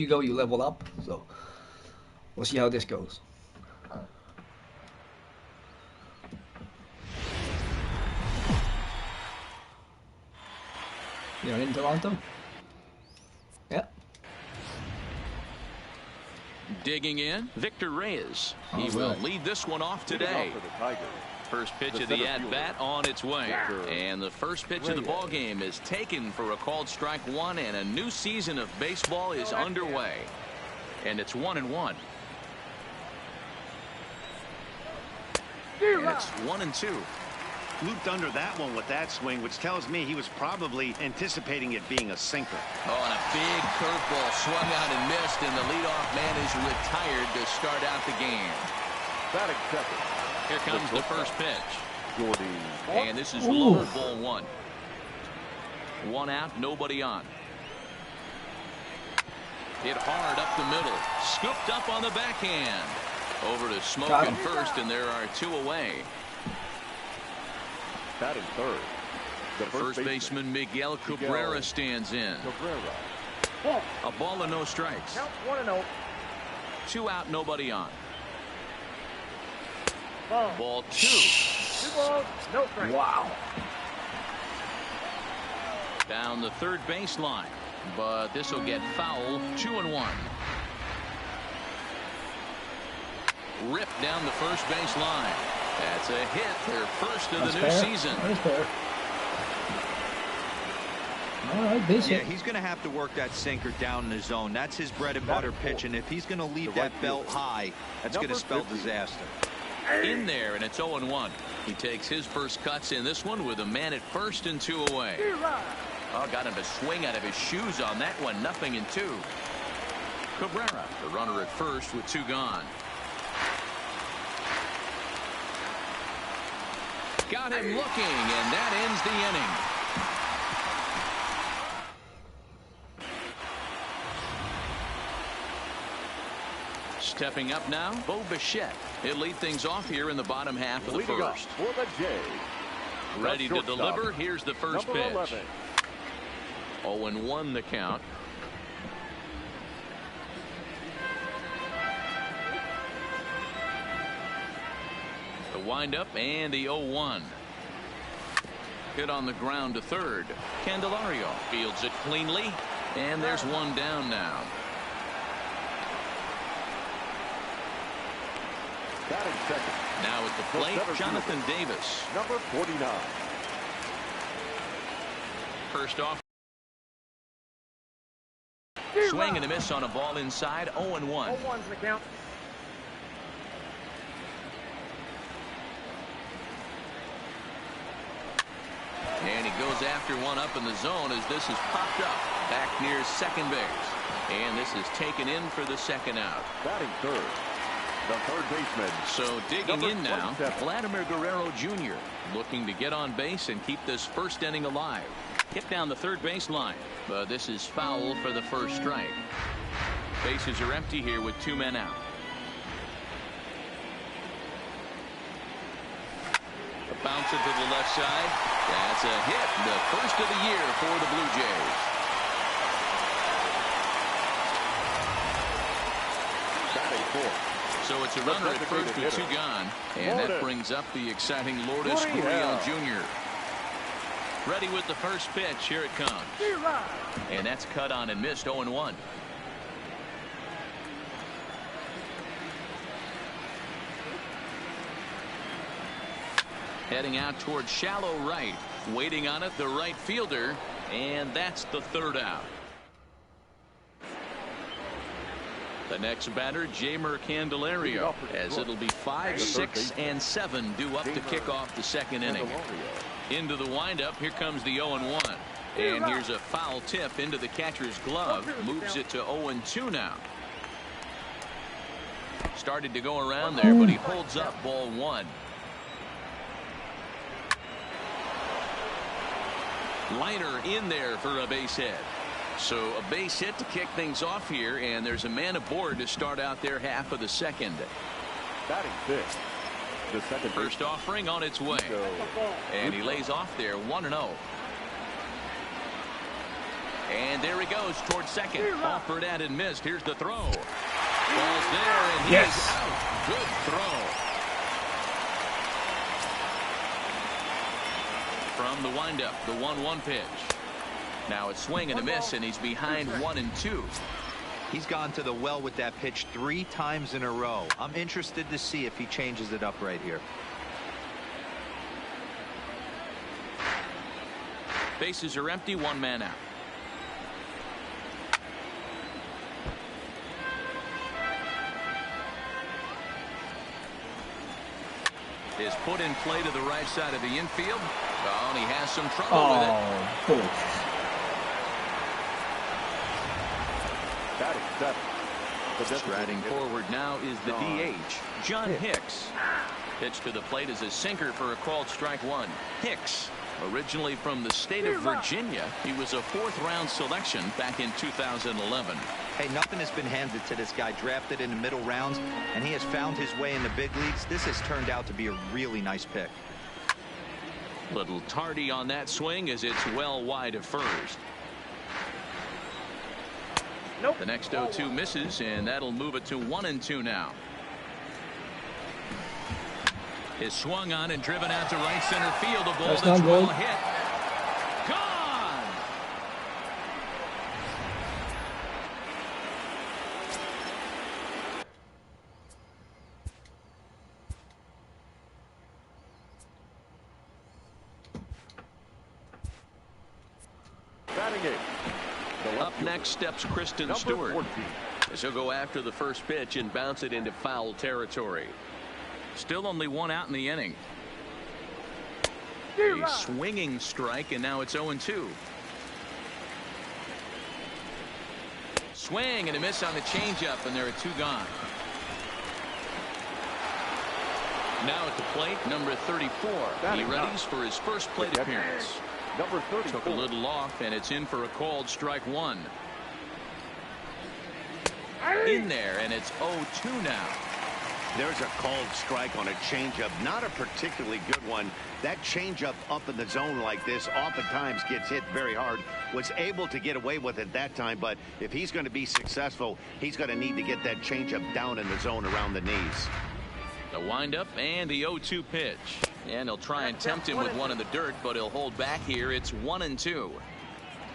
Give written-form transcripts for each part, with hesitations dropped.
you go, you level up. So we'll see how this goes. You're in Toronto? Yeah. Digging in, Victor Reyes. He will lead this one off today. First pitch of the at-bat on its way. And the first pitch of the ball game is taken for a called strike one, and a new season of baseball is underway. And it's 1-1. And it's 1-2. Looped under that one with that swing, which tells me he was probably anticipating it being a sinker. Oh, and a big curveball swung out and missed, and the leadoff man is retired to start out the game. Here comes the first pitch. And this is lower, ball one. One out, nobody on. Hit hard up the middle. Scooped up on the backhand. Over to Smoke in first, and there are two away. Batting third. The first baseman Miguel Cabrera stands in. A ball and no strikes. Count 1-0. Two out, nobody on. Ball two. 2 balls, no strikes. Wow. Down the third baseline, but this will get foul. 2-1. Ripped down the first base line. That's a hit, their first of the new season. That's fair. All right, base hit. Yeah, he's going to have to work that sinker down in the zone. That's his bread and butter pitch, and if he's going to leave that belt high, that's going to spell disaster. In there, and it's 0-1. He takes his first cuts in this one with a man at first and two away. Oh, got him to swing out of his shoes on that one. 0-2. Cabrera, the runner at first with two gone. Got him looking, and that ends the inning. Stepping up now, Bo Bichette. He'll lead things off here in the bottom half of the first. For the Jays. Ready to deliver. Here's the first Number pitch. 11. 0-1 the count. The windup and the 0-1. Hit on the ground to third. Candelario fields it cleanly, and there's one down now. Batting second. Now at the plate, Jonathan Davis. Number 49. First off. Swing and a miss on a ball inside. 0-1. 0-1's the count. And he goes after one up in the zone as this is popped up back near second base. And this is taken in for the second out. Batting third. The third baseman. So digging in now, 27. Vladimir Guerrero Jr. looking to get on base and keep this first inning alive. Hit down the third baseline, but this is foul for the first strike. Bases are empty here with two men out. A bouncer to the left side. That's a hit, the first of the year for the Blue Jays. Batting fourth. So it's a runner at first with two gone, and that brings up the exciting Lourdes Gurriel Jr. Ready with the first pitch. Here it comes. And that's cut on and missed. 0-1. Heading out towards shallow right. Waiting on it, the right fielder. And that's the third out. The next batter, Jeimer Candelario, as it'll be 5, 6, and 7 due up to kick off the second inning. Into the windup, here comes the 0-1. And here's a foul tip into the catcher's glove. Moves it to 0-2 now. Started to go around there, but he holds up ball one. Liner in there for a base hit. So a base hit to kick things off here, and there's a man aboard to start out their half of the second. Batting fifth. The second First offering on its way. And he lays off there 1-0. And there he goes towards second. Offered at and missed. Here's the throw. Ball's there, and he is out. Good throw. From the windup, the 1-1 pitch. Now a swing and a miss, and he's behind 1-2. He's gone to the well with that pitch 3 times in a row. I'm interested to see if he changes it up right here. Bases are empty, 1 man out. Is put in play to the right side of the infield. Oh, and he has some trouble with it. Striding forward now is the DH, John Hicks. Pitch to the plate is a sinker for a called strike 1. Hicks, originally from the state of Virginia, he was a 4th-round selection back in 2011. Hey, nothing has been handed to this guy. Drafted in the middle rounds, and he has found his way in the big leagues. This has turned out to be a really nice pick. Little tardy on that swing as it's well wide of first. Nope. The next 0-2 misses, and that'll move it to 1-2 now. Is swung on and driven out to right center field. A ball that's well hit. Gone! Up next steps Kristen Stewart, as he'll go after the first pitch and bounce it into foul territory. Still only 1 out in the inning. A swinging strike, and now it's 0-2. Swing and a miss on the changeup, and there are 2 gone. Now at the plate, number 34. He readies for his first plate appearance. Number 34. Took a little off, and it's in for a called strike 1. In there, and it's 0-2 now. There's a called strike on a changeup, not a particularly good one. That changeup up in the zone like this oftentimes gets hit very hard. Was able to get away with it that time, but if he's going to be successful, he's going to need to get that changeup down in the zone around the knees. The windup and the 0-2 pitch. And he'll try and tempt him with one in the dirt, but he'll hold back here. It's 1-2.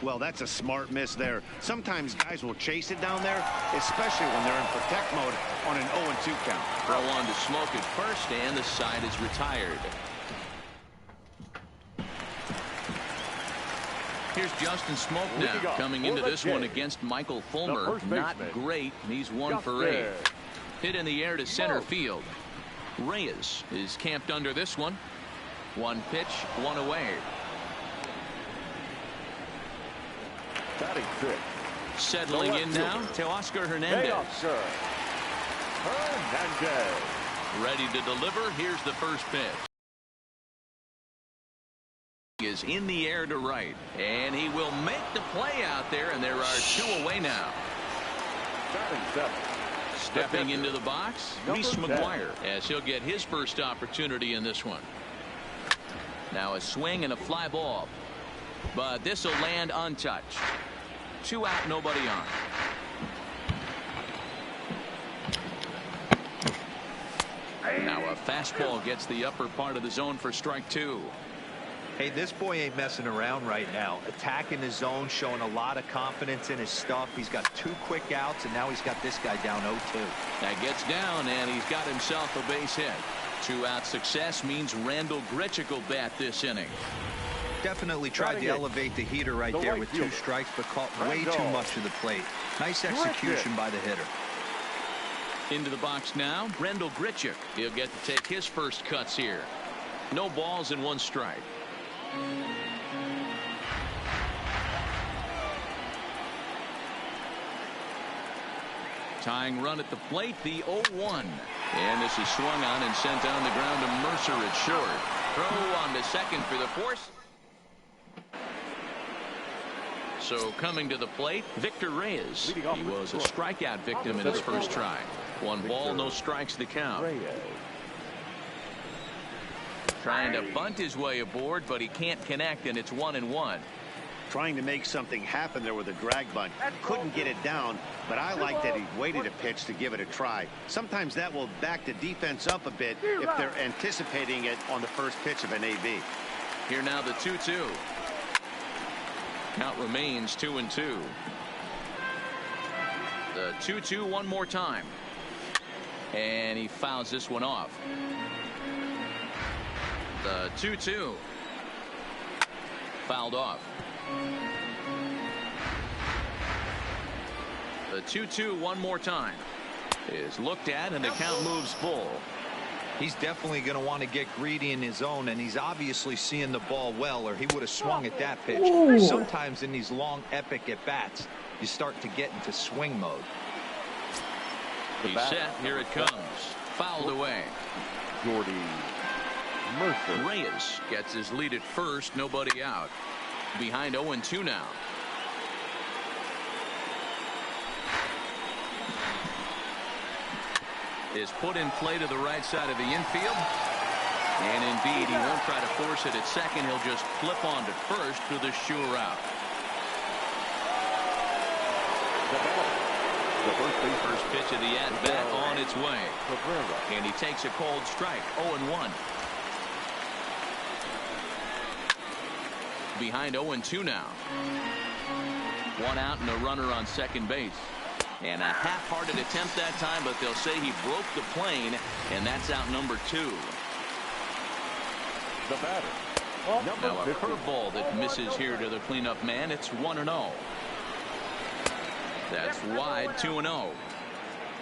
Well, that's a smart miss there. Sometimes guys will chase it down there, especially when they're in protect mode on an 0-2 count. Throw on to Smoke at first, and the side is retired. Here's Justin Smoke now, coming into this one against Michael Fulmer. Not great, and he's 1 for 8. Hit in the air to center field. Reyes is camped under this one. 1 pitch, 1 away. Batting 5th. Settling in now to Oscar Hernandez. Ready to deliver. Here's the first pitch. Is in the air to right, and he will make the play out there, and there are 2 away now. Batting 7th. Stepping into the box, Reese McGuire, as he'll get his first opportunity in this one. Now a swing and a fly ball, but this will land untouched. 2 out, nobody on. Now a fastball gets the upper part of the zone for strike 2. Hey, this boy ain't messing around right now. Attacking the zone, showing a lot of confidence in his stuff. He's got 2 quick outs, and now he's got this guy down 0-2. That gets down, and he's got himself a base hit. 2-out success means Randall Grichuk will bat this inning. Definitely tried to elevate the heater right there with 2 strikes, but caught way too much of the plate. Nice execution by the hitter. Into the box now, Randall Grichuk. He'll get to take his first cuts here. No balls and 1 strike. Tying run at the plate, the 0-1. And this is swung on and sent on the ground to Mercer at short. Throw on to second for the force. So coming to the plate, Victor Reyes. He was a strikeout victim in his first try. 1 ball, no strikes to count. Trying to bunt his way aboard, but he can't connect, and it's 1-1. trying to make something happen there with a drag bunt. Couldn't get it down, but I like that he waited a pitch to give it a try. Sometimes that will back the defense up a bit if they're anticipating it on the first pitch of an AB. Here now the 2-2. Count remains 2-2. The 2-2 one more time. And he fouls this one off. The 2-2. Fouled off. The 2-2 one more time is looked at, and the count moves full. He's definitely going to want to get greedy in his own, and he's obviously seeing the ball well, or he would have swung at that pitch. Ooh. Sometimes in these long, epic at-bats, you start to get into swing mode. He's set. Here it comes. Fouled away. Jordy Mercer. Reyes gets his lead at first. Nobody out. Behind 0-2 now. Is put in play to the right side of the infield. And indeed, he won't try to force it at second. He'll just flip on to first for the sure route. The First pitch of the at-bat on its way. And he takes a cold strike. 0-1. Behind 0-2 now. One out and a runner on second base. And a half-hearted attempt that time, but they'll say he broke the plane, and that's out number 2. The batter. Now a curveball that misses here to the cleanup man. It's 1-0. That's wide. 2-0.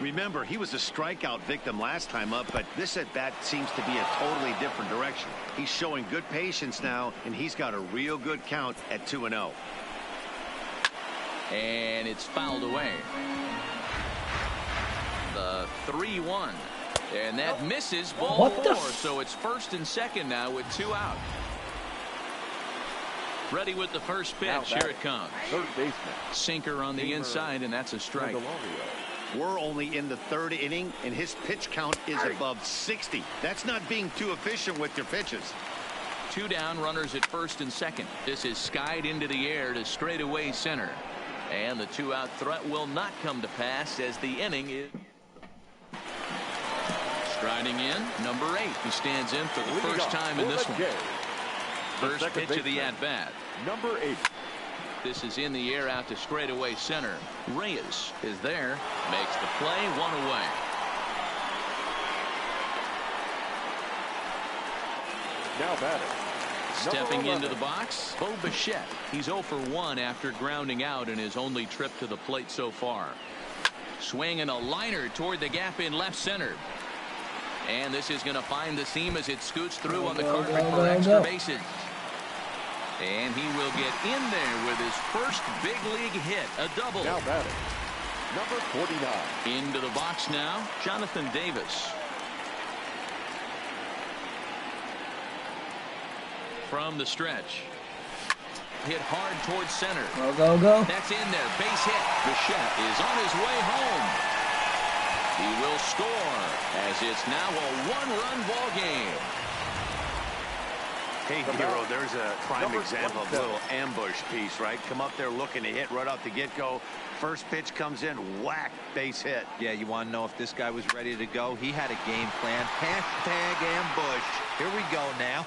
Remember, he was a strikeout victim last time up, but this at-bat seems to be a totally different direction. He's showing good patience now, and he's got a real good count at 2-0. And it's fouled away. The 3-1. And that misses. Ball What the 4. So it's first and second now with 2 out. Ready with the first pitch. Here it comes. Third baseman. Sinker on the inside, and that's a strike. We're only in the 3rd inning, and his pitch count is above 60. That's not being too efficient with your pitches. 2 down, runners at first and second. This is skied into the air to straightaway center. And the 2-out threat will not come to pass as the inning is. Striding in, number 8, who stands in for the first time in this one. First pitch of the at-bat. Number 8. This is in the air out to straightaway center. Reyes is there, makes the play, 1 away. Now batting. Stepping into the box, Bo Bichette. He's 0 for 1 after grounding out in his only trip to the plate so far. Swinging a liner toward the gap in left center. And this is going to find the seam as it scoots through on the carpet for extra bases. And he will get in there with his first big league hit, a double. Now batting. Number 49. Into the box now, Jonathan Davis. From the stretch. Hit hard towards center. Go. That's in there. Base hit. Bichette is on his way home. He will score as it's now a 1-run ball game. Hey, Hero, there's a prime example of a little ambush piece, right? Come up there looking to hit right off the get-go. First pitch comes in, whack, base hit. Yeah, you want to know if this guy was ready to go? He had a game plan. Hashtag ambush. Here we go now.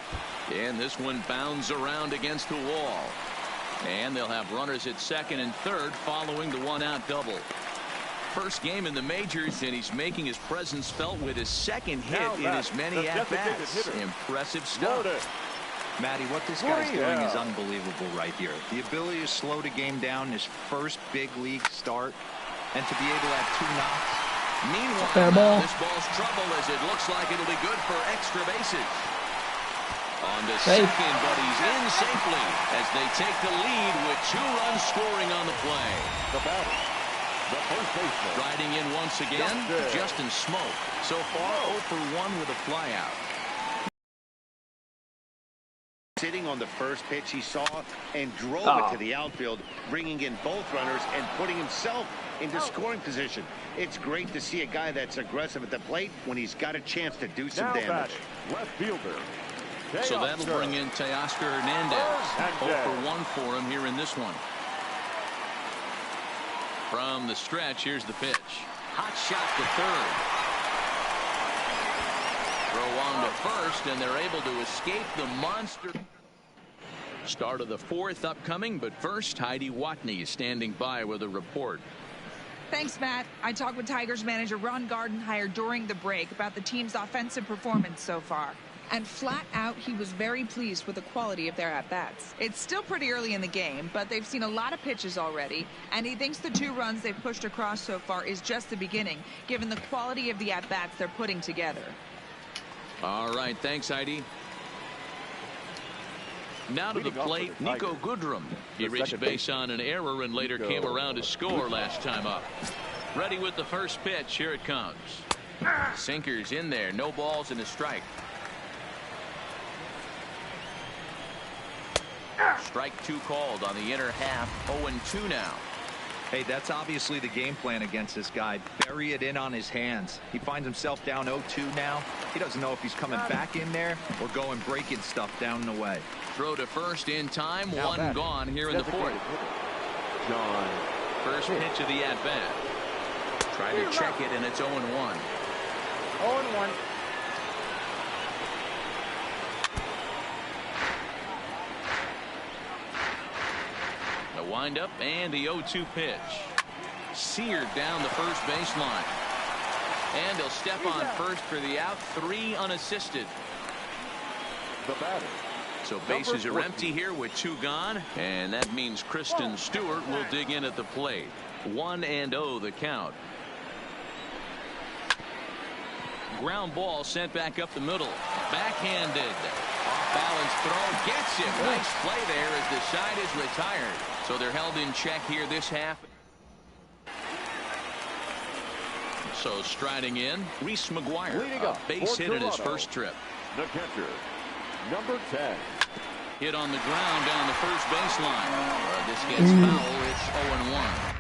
And this one bounds around against the wall. And they'll have runners at second and third following the 1-out double. First game in the majors, and he's making his presence felt with his second hit in as many at-bats. Impressive stuff. Matty, what this guy's doing is unbelievable right here. The ability to slow the game down, his first big league start, and to be able to have 2 knocks. Meanwhile, this ball's trouble as it looks like it'll be good for extra bases. On to second, but he's in safely as they take the lead with 2 runs scoring on the play. The batter. The first baseman. Riding in once again, Justin Smoke. So far, 0 for 1 with a flyout. Sitting on the first pitch he saw and drove it to the outfield, bringing in both runners and putting himself into scoring position. It's great to see a guy that's aggressive at the plate when he's got a chance to do some damage. Left fielder, So that'll bring in Teoscar Hernandez. 0 for 1 for him here in this one. From the stretch, here's the pitch. Hot shot to third. Throw on to first, and they're able to escape the monster. Start of the fourth upcoming, but first, Heidi Watney is standing by with a report. Thanks, Matt. I talked with Tigers manager Ron Gardenhire during the break about the team's offensive performance so far. And flat out, he was very pleased with the quality of their at-bats. It's still pretty early in the game, but they've seen a lot of pitches already, and he thinks the 2 runs they've pushed across so far is just the beginning, given the quality of the at-bats they're putting together. All right, thanks, Heidi. Now to the plate, Nico Goodrum. He reached base on an error and later came around to score last time up. Ready with the first pitch. Here it comes. Sinkers in there. No balls and a strike. Strike 2 called on the inner half. 0-2 now. Hey, that's obviously the game plan against this guy. Bury it in on his hands. He finds himself down 0-2 now. He doesn't know if he's coming back in there or going breaking stuff down the way. Throw to first in time. 1 gone here in the fourth. First pitch of the at-bat. Trying to check it, and it's 0-1. 0-1. The windup and the 0-2 pitch. Seared down the first baseline. And he'll step on first for the out. 3 unassisted. The batter. So bases are empty here with 2 gone. And that means Kristen Stewart will dig in at the plate. 1-0 the count. Ground ball sent back up the middle. Backhanded. Off-balance throw. Gets it. Nice play there as the side is retired. So they're held in check here this half. So striding in, Reese McGuire. A base hit in his first trip. The catcher, number 10. Hit on the ground down the first baseline. This gets foul. It's 0-1.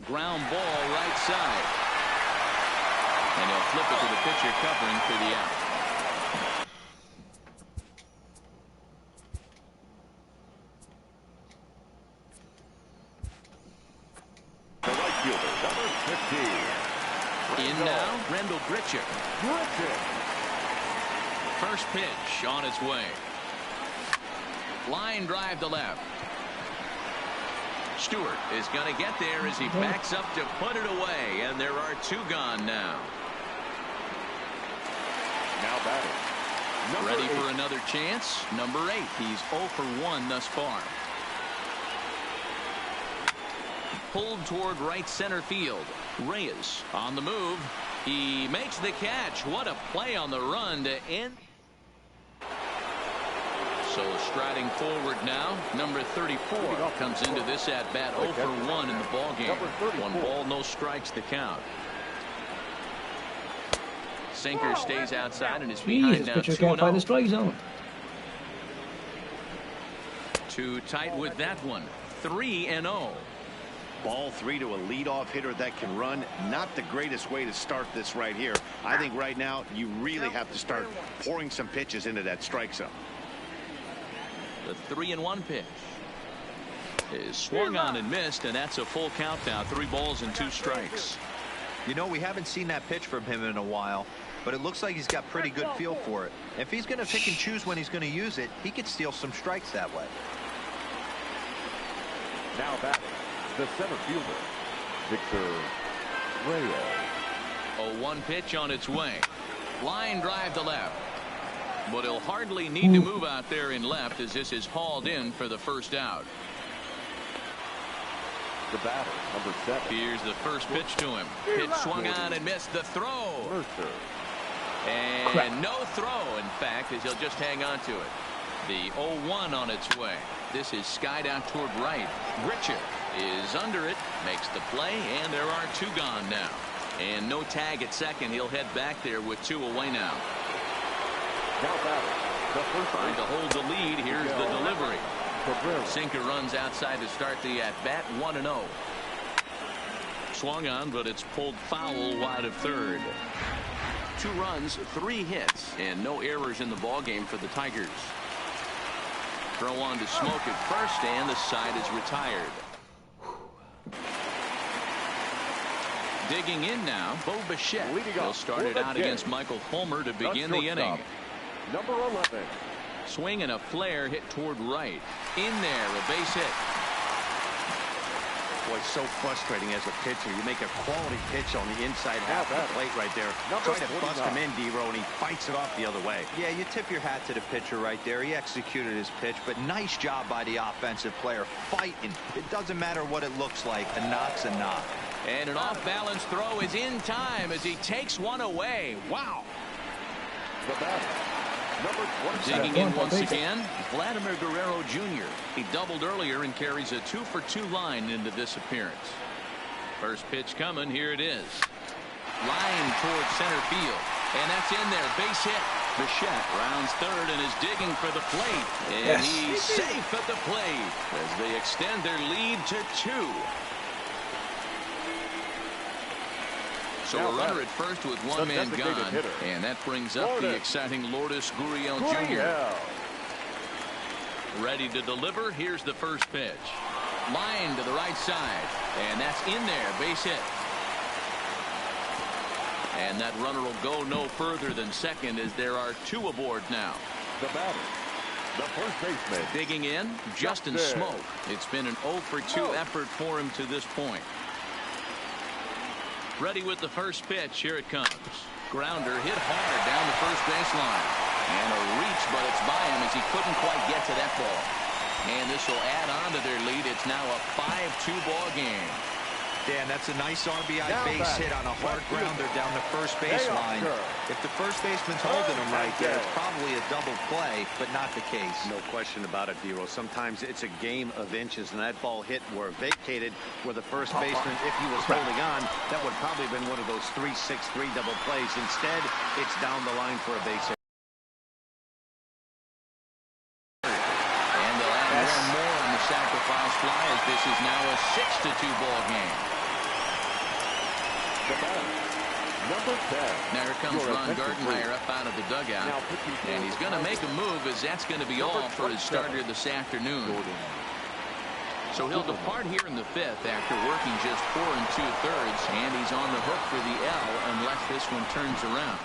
Ground ball right side. And he'll flip it to the pitcher covering for the out. The right fielder, number 15. In now, Rendell Gritchick. First pitch on its way. Line drive to left. Stewart is going to get there as he backs up to put it away, and there are 2 gone now. Now batting. Ready for another chance. Number 8. He's 0 for 1 thus far. Pulled toward right center field. Reyes on the move. He makes the catch. What a play on the run to end. So striding forward now, number 34 comes into this at bat 0 for 1 in the ball game. 1 ball, no strikes to count. Sinker stays outside and is behind now. Pitcher can't find the strike zone. Too tight with that one. 3-0. Ball 3 to a leadoff hitter that can run. Not the greatest way to start this right here. I think right now you really have to start pouring some pitches into that strike zone. The 3-1 pitch is swung on and missed, and that's a full count now. 3 balls and 2 strikes. You know, we haven't seen that pitch from him in a while, but it looks like he's got pretty good feel for it. If he's going to pick and choose when he's going to use it, he could steal some strikes that way. Now batting, the center fielder, Victor Reyes. 0-1 pitch on its way. Line drive to left. But he'll hardly need to move out there in left as this is hauled in for the first out. The batter, number 7. Here's the first pitch to him. Pitch swung on and missed. The throw. Mercer. And no throw, in fact, as he'll just hang on to it. The 0-1 on its way. This is skied out toward right. Richard is under it, makes the play, and there are 2 gone now. And no tag at second. He'll head back there with 2 away now. Trying to hold the lead. Here's the delivery. Sinker runs outside to start the at-bat, 1-0. Swung on, but it's pulled foul wide of third. 2 runs, 3 hits, and no errors in the ballgame for the Tigers. Throw on to Smoke at first, and the side is retired. Digging in now, Bo Bichette. He'll start it out against Michael Fulmer to begin the inning. Number 11. Swing and a flare hit toward right. In there, a base hit. Boy, so frustrating as a pitcher. You make a quality pitch on the inside half of the plate right there. Trying to bust him in, D-Row, and he fights it off the other way. Yeah, you tip your hat to the pitcher right there. He executed his pitch, but nice job by the offensive player fighting. It doesn't matter what it looks like. A knock's a knock. And an off-balance throw is in time as he takes one away. Wow. The batter, number 27. Digging in once again, Vladimir Guerrero Jr. He doubled earlier and carries a 2-for-2 line into this appearance. First pitch coming. Here it is. Line towards center field. And that's in there. Base hit. Bichette rounds third and is digging for the plate. And he's safe at the plate as they extend their lead to 2. So a runner at first with 1 man gone, and that brings up the exciting Lourdes Gurriel Jr. Ready to deliver. Here's the first pitch. Line to the right side, and that's in there. Base hit. And that runner will go no further than second as there are 2 aboard now. The batter, the first baseman. Digging in, Justin Smoke. It's been an 0-for-2 effort for him to this point. Ready with the first pitch. Here it comes. Grounder hit hard down the first baseline. And a reach, but it's by him as he couldn't quite get to that ball. And this will add on to their lead. It's now a 5-2 ball game. Dan, that's a nice RBI base hit on a hard grounder down the first baseline. If the first baseman's holding him right there, it's probably a double play, but not the case. No question about it, D-Row. Sometimes it's a game of inches, and that ball hit where vacated where the first baseman, if he was holding on, that would probably have been one of those 3-6-3 double plays. Instead, it's down the line for a base hit. And they'll add one more on the sacrifice fly as this is now a 6-2 ball game. Number 10. Now here comes Ron Gardenhire up out of the dugout. And he's going to make a move as that's going to be all for his starter this afternoon. So he'll depart here in the 5th after working just 4 2/3. And he's on the hook for the L unless this one turns around.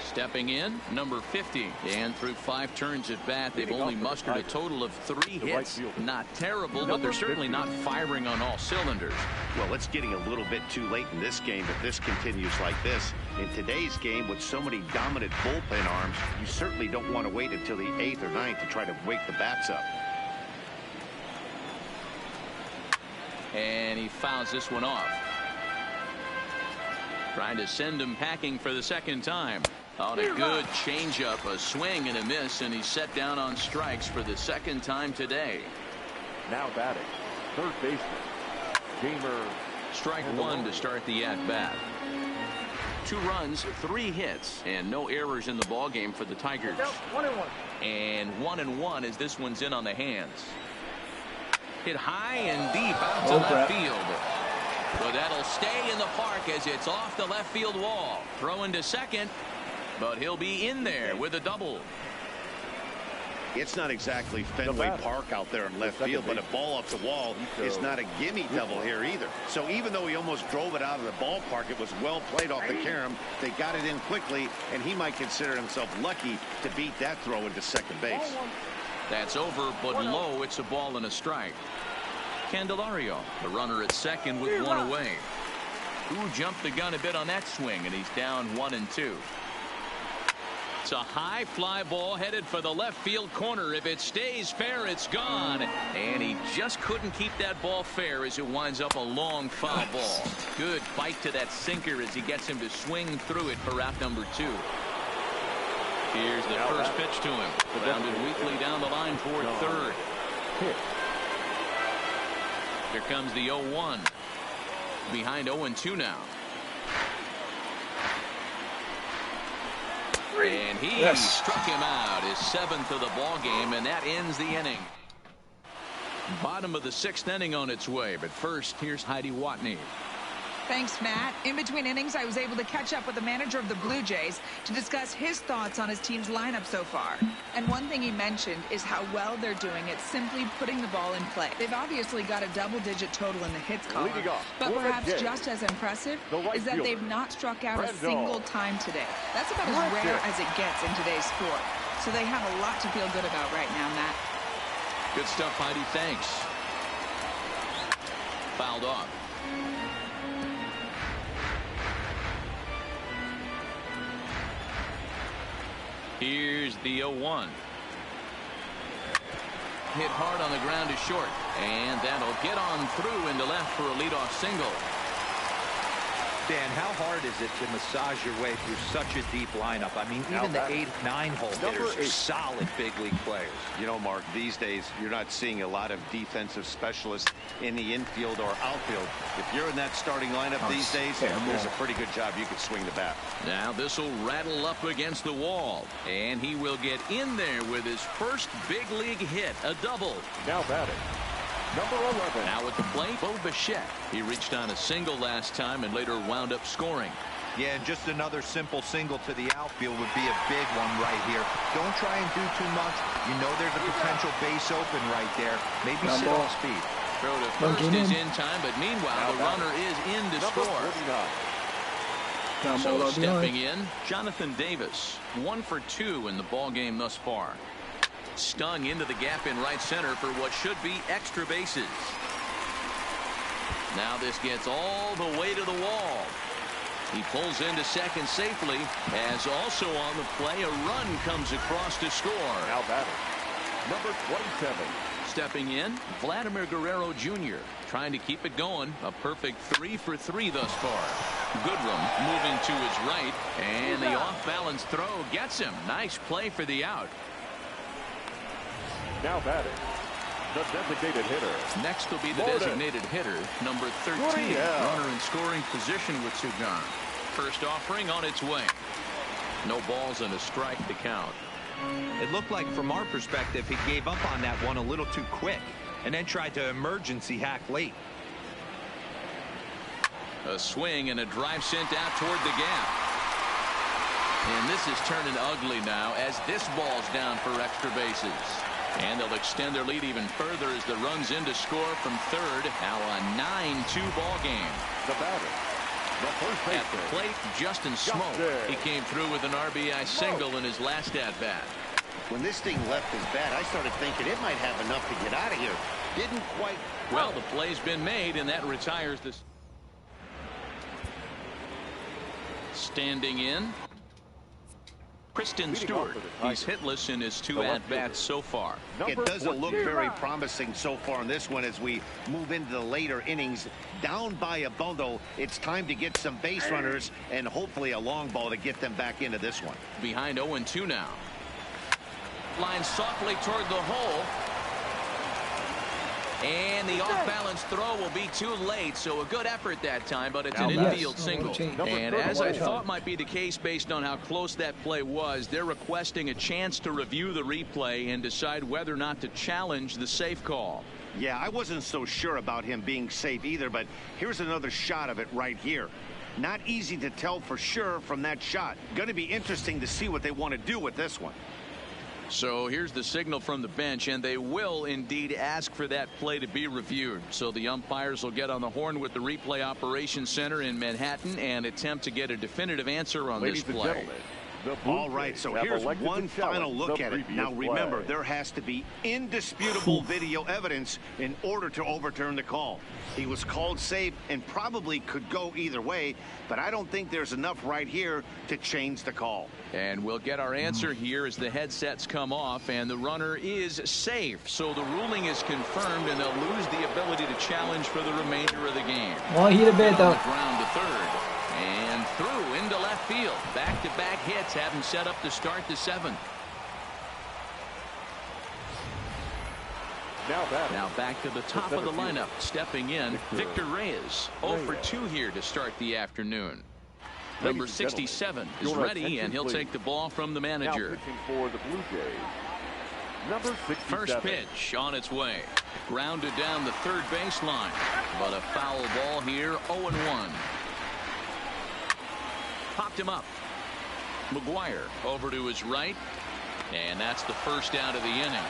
Stepping in, number 50. And through 5 turns at bat, they've only mustered a total of 3 hits. Not terrible, but they're certainly not firing on all cylinders. Well, it's getting a little bit too late in this game if this continues like this. In today's game, with so many dominant bullpen arms, you certainly don't want to wait until the 8th or 9th to try to wake the bats up. And he fouls this one off. Trying to send him packing for the second time. On a good changeup, a swing and a miss, and he's set down on strikes for the second time today. Now batting, third baseman, Gamer. Strike 1 to start the at-bat. 2 runs, 3 hits, and no errors in the ballgame for the Tigers. 1-1. And 1-1 as this one's in on the hands. Hit high and deep out to left field. But that'll stay in the park as it's off the left field wall. Throw into second. But he'll be in there with a double. It's not exactly Fenway Park out there in left field, but a ball off the wall is not a gimme double here either. So even though he almost drove it out of the ballpark, it was well played off the carom. They got it in quickly, and he might consider himself lucky to beat that throw into second base. That's over, but low. It's a ball and a strike. Candelario, the runner at second with 1 away. Who jumped the gun a bit on that swing, and he's down 1-2. It's a high fly ball headed for the left field corner. If it stays fair, it's gone. And he just couldn't keep that ball fair as it winds up a long foul ball. Good bite to that sinker as he gets him to swing through it for out number 2. Here's the first pitch to him. Grounded weakly down the line toward third. Here comes the 0-1. Behind 0-2 now. And he struck him out, his 7th of the ball game, and that ends the inning. Bottom of the 6th inning on its way, but first, here's Heidi Watney. Thanks, Matt. In between innings, I was able to catch up with the manager of the Blue Jays to discuss his thoughts on his team's lineup so far. And one thing he mentioned is how well they're doing at simply putting the ball in play. They've obviously got a double-digit total in the hits column, but perhaps just as impressive is that they've not struck out a single time today. That's about as rare as it gets in today's sport. So they have a lot to feel good about right now, Matt. Good stuff, Heidi. Thanks. Fouled off. Here's the 0-1. Hit hard on the ground is short, and that'll get on through into left for a leadoff single. Dan, how hard is it to massage your way through such a deep lineup? I mean, even the 8, 9-hole hitters are solid big league players. You know, Mark, these days you're not seeing a lot of defensive specialists in the infield or outfield. If you're in that starting lineup these days, there's a pretty good job you could swing the bat. Now this will rattle up against the wall, and he will get in there with his first big league hit, a double. Now batting, number 11. Now at the plate, Bo Bichette. He reached on a single last time and later wound up scoring. Yeah, and just another simple single to the outfield would be a big one right here. Don't try and do too much. You know there's a potential base open right there. Maybe sit off speed. Throw to first is in time, but meanwhile the runner is in to score. So stepping in, Jonathan Davis, 1 for 2 in the ball game thus far. Stung into the gap in right center for what should be extra bases. Now this gets all the way to the wall. He pulls into second safely, as also on the play a run comes across to score. Now batting, number 27. Stepping in, Vladimir Guerrero Jr. trying to keep it going. A perfect 3 for 3 thus far. Goodrum moving to his right, and the off-balance throw gets him. Nice play for the out. Now batting, the designated hitter. Next will be the designated hitter, number 13. Runner in scoring position with two gone. First offering on its way. No balls and a strike to count. It looked like, from our perspective, he gave up on that one a little too quick and then tried to emergency hack late. A swing and a drive sent out toward the gap. And this is turning ugly now as this ball's down for extra bases. And they'll extend their lead even further as the runs in to score from third. Now a 9-2 ball game. The batter, the first baseman. At the plate, Justin Smoke. He came through with an RBI single in his last at-bat. When this thing left his bat, I started thinking it might have enough to get out of here. Didn't quite. Well, the play's been made, and that retires this. Standing in, Kristen Stewart. He's hitless in his 2 at-bats so far. It doesn't look very promising so far in this one as we move into the later innings. Down by a bundle, it's time to get some base runners and hopefully a long ball to get them back into this one. Behind 0-2 now. Line softly toward the hole. And the off-balance throw will be too late, so a good effort that time, but it's an infield single. And as I thought might be the case based on how close that play was, they're requesting a chance to review the replay and decide whether or not to challenge the safe call. Yeah, I wasn't so sure about him being safe either, but here's another shot of it right here. Not easy to tell for sure from that shot. Going to be interesting to see what they want to do with this one. So here's the signal from the bench, and they will indeed ask for that play to be reviewed. So the umpires will get on the horn with the replay operations center in Manhattan and attempt to get a definitive answer on this play. All right, so here's one final look at it. Now remember, there has to be indisputable video evidence in order to overturn the call. He was called safe and probably could go either way, but I don't think there's enough right here to change the call. And we'll get our answer here as the headsets come off, and the runner is safe. So the ruling is confirmed, and they'll lose the ability to challenge for the remainder of the game. Ground to third. And through into left field. Back-to-back hits have him set up to start the 7th. Now back to the top of the lineup. Stepping in, Victor Reyes. 0 for 2 here to start the afternoon. Number 67 is ready, and he'll take the ball from the manager. Now pitching for the Blue Jays, number 67. First pitch on its way. Grounded down the third baseline, but a foul ball here. 0-1. Popped him up. McGuire over to his right, and that's the first out of the inning.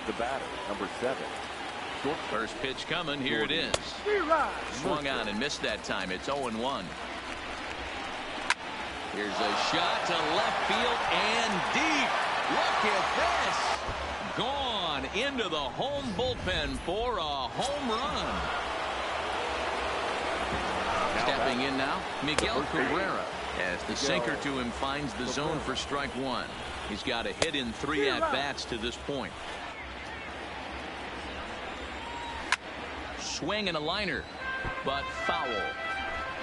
The batter, number 7. First pitch coming. Here it is. Swung on and missed that time. It's 0-1. Here's a shot to left field and deep. Look at this. Gone into the home bullpen for a home run. Stepping in now, Miguel Cabrera, as the sinker to him finds the zone for strike one. He's got a hit in 3 at-bats to this point. Swing and a liner, but foul.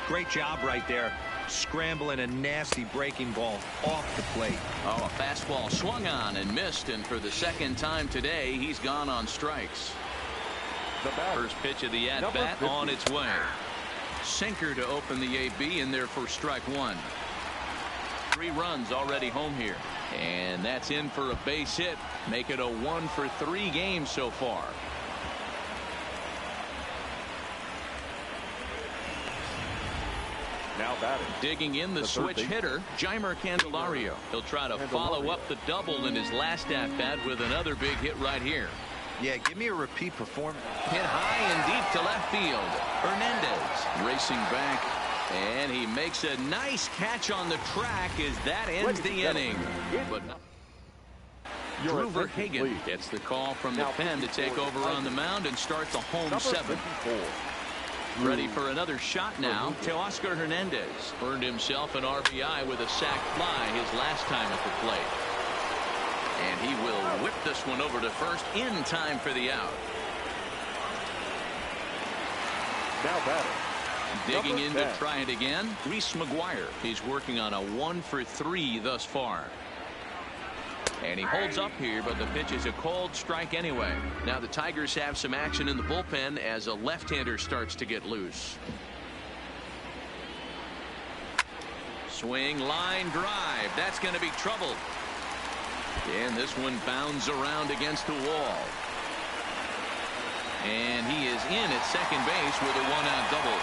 Great job right there. Scrambling a nasty breaking ball off the plate. Oh, a fastball swung on and missed, and for the second time today, he's gone on strikes. First pitch of the at-bat on its way. Sinker to open the AB, in there for strike one. 3 runs already home here, and that's in for a base hit. Make it a 1 for 3 game so far. Now batting. Digging in the switch hitter, Jeimer Candelario. He'll try to follow up the double in his last at-bat with another big hit right here. Yeah, give me a repeat performance. Hit high and deep to left field. Hernandez racing back, and he makes a nice catch on the track as that ends the inning. But Drew Verhagen gets the call from the pen to take over on the mound and starts a home 7. Ready for another shot now. Teoscar Hernandez earned himself an RBI with a sac fly his last time at the plate. And he will whip this one over to first in time for the out. Now batting. Digging in to try it again, Reese McGuire. He's working on a 1 for 3 thus far. And he holds up here, but the pitch is a called strike anyway. Now the Tigers have some action in the bullpen as a left-hander starts to get loose. Swing, line drive. That's going to be trouble. And this one bounds around against the wall. And he is in at second base with a 1-out double.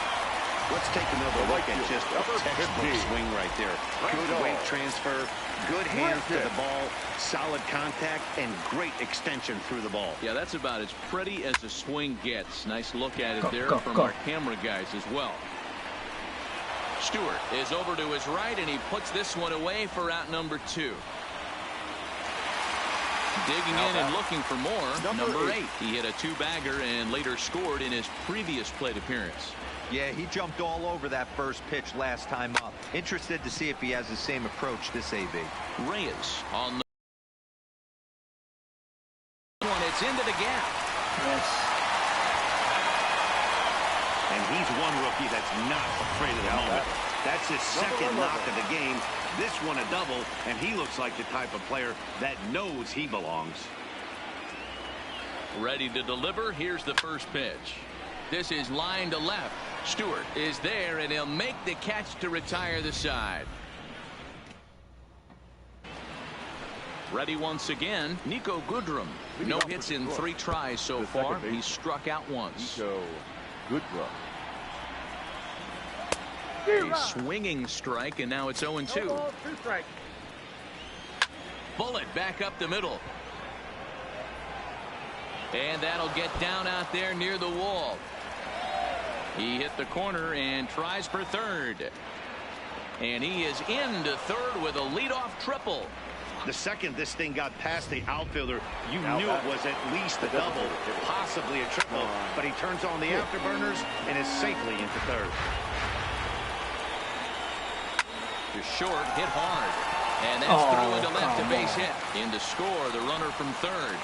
Let's take another look at just a textbook swing right there. Good weight transfer, good hands to the ball, solid contact, and great extension through the ball. Yeah, that's about as pretty as a swing gets. Nice look at it there from our camera guys as well. Stewart is over to his right, and he puts this one away for out number 2. Digging in and looking for more. Number 8. He hit a 2-bagger and later scored in his previous plate appearance. Yeah, he jumped all over that first pitch last time up. Interested to see if he has the same approach this AB. Reyes on the one. It's into the gap. Yes. And he's one rookie that's not afraid of the moment. That's his second knock of the game. This one a double, and he looks like the type of player that knows he belongs. Ready to deliver. Here's the first pitch. This is line to left. Stewart is there, and he'll make the catch to retire the side. Ready once again, Nico Goodrum. No hits in 3 tries so far. He's struck out once. Nico Goodrum. A swinging strike, and now it's 0-2. Bullet back up the middle. And that'll get down out there near the wall. He hit the corner and tries for third. And he is into third with a leadoff triple. The second this thing got past the outfielder, you knew it was at least a double, possibly a triple. But he turns on the afterburners and is safely into third. To short, hit hard. And that's through into left, a base hit. In to score, the runner from third.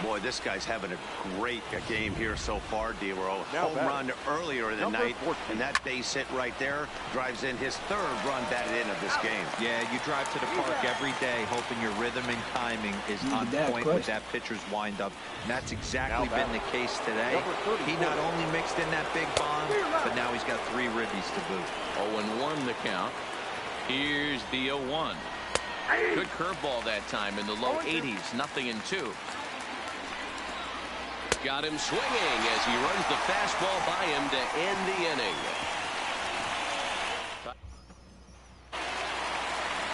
Boy, this guy's having a great game here so far, Dero. Now Home run earlier in the night, and that base hit right there drives in his third run batted in of this game. Yeah, you drive to the park every day hoping your rhythm and timing is on point with that pitcher's windup. And that's exactly been the case today. He not only mixed in that big bomb, but now he's got 3 ribbies to boot. 0-1 the count. Here's the 0-1. Good curveball that time in the low 80s. 0-2. Got him swinging as he runs the fastball by him to end the inning.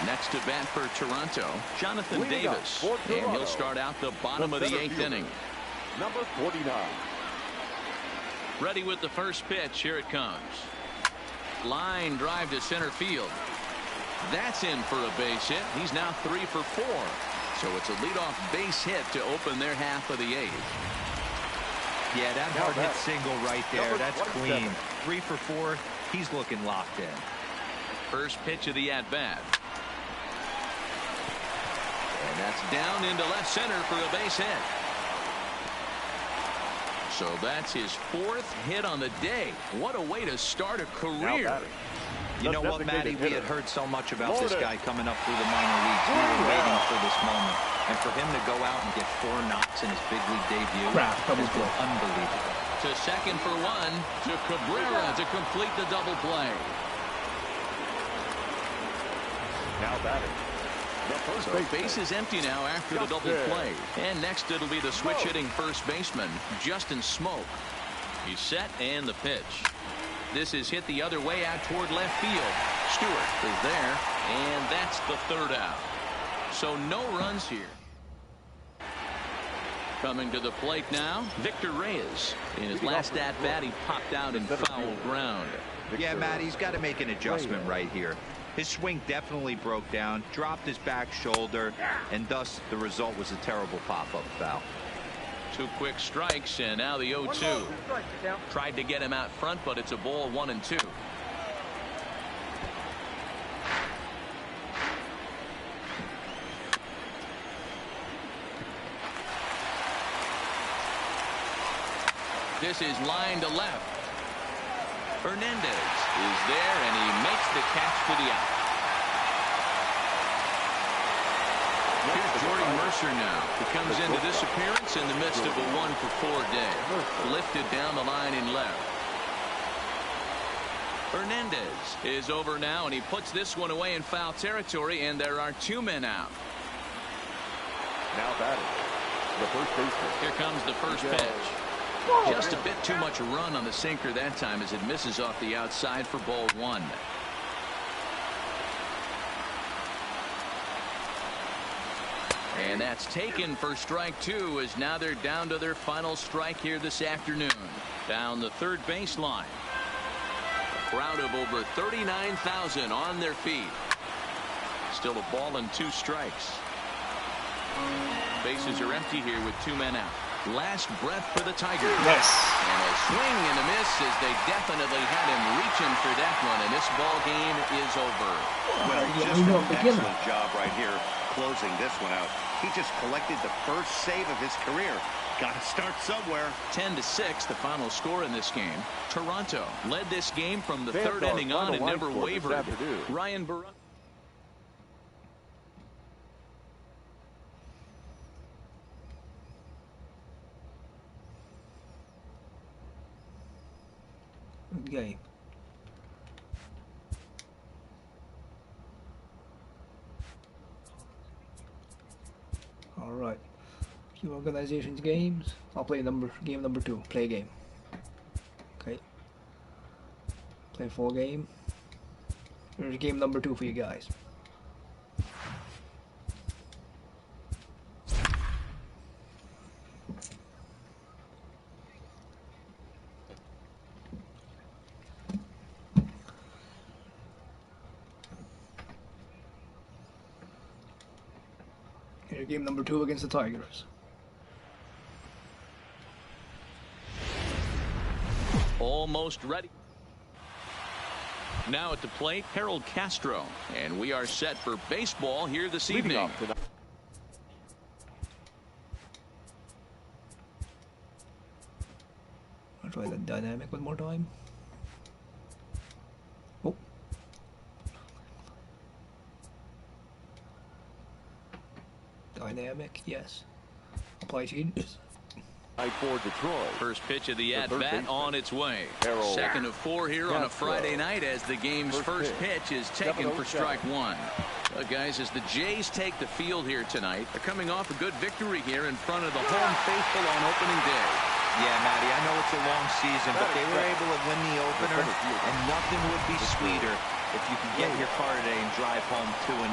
Next to bat for Toronto, Jonathan Davis. And he'll start out the bottom of the 8th inning. Number 49. Ready with the first pitch. Here it comes. Line drive to center field. That's in for a base hit. He's now 3 for 4. So it's a leadoff base hit to open their half of the 8th. Yeah, that hard hit single right there. That's clean. 3 for 4. He's looking locked in. First pitch of the at-bat. And that's down into left center for a base hit. So that's his 4th hit on the day. What a way to start a career. You know what, Matty? We had heard so much about this guy coming up through the minor leagues. We were waiting for this moment. And for him to go out and get 4 knocks in his big league debut has been unbelievable. To second for 1. To Cabrera to complete the double play. Now batting. So base is empty now after the double play. And next it'll be the switch hitting first baseman, Justin Smoke. He's set and the pitch. This is hit the other way out toward left field. Stewart is there, and that's the 3rd out. So no runs here. Coming to the plate now, Victor Reyes. In his last at-bat, he popped out in foul ground. Yeah, Matt, he's got to make an adjustment right here. His swing definitely broke down, dropped his back shoulder, and thus the result was a terrible pop-up foul. 2 quick strikes, and now the 0-2. Tried to get him out front, but it's a ball 1-2. This is line to left. Hernandez is there, and he makes the catch for the out. Here's Jordy Mercer now. He comes into this appearance in the midst of a 1 for 4 day. Lifted down the line in left. Hernandez is over now, and he puts this one away in foul territory, and there are 2 men out. Now batting. The first baseman. Here comes the first pitch. Just a bit too much run on the sinker that time as it misses off the outside for ball 1. And that's taken for strike 2 as now they're down to their final strike here this afternoon. Down the third baseline. A crowd of over 39,000 on their feet. Still a ball and 2 strikes. Bases are empty here with 2 men out. Last breath for the Tigers. Yes. And a swing and a miss as they definitely had him reaching for that one, and this ball game is over. Well, just an excellent job right here closing this one out. He just collected the first save of his career. Got to start somewhere. 10-6 the final score in this game. Toronto led this game from the 3rd inning on and never wavered. Ryan Barone. Game. All right. Few organizations games. I'll play game number 2. Play game. Okay. Play full game. Here's game number 2 for you guys. Game number 2 against the Tigers. Almost ready. Now at the plate, Harold Castro. And we are set for baseball here this evening. Dynamic one more time. Oh. Dynamic, yes. Apply changes. For Detroit. First pitch of the at-bat on its way. Harold. Second of 4 here on a Friday night as the game's first pitch is taken for strike one. Guys, as the Jays take the field here tonight, they're coming off a good victory here in front of the home faithful on opening day. Yeah, Matty, I know it's a long season, but they were able to win the opener, and nothing would be sweeter if you could get in your car today and drive home 2-0.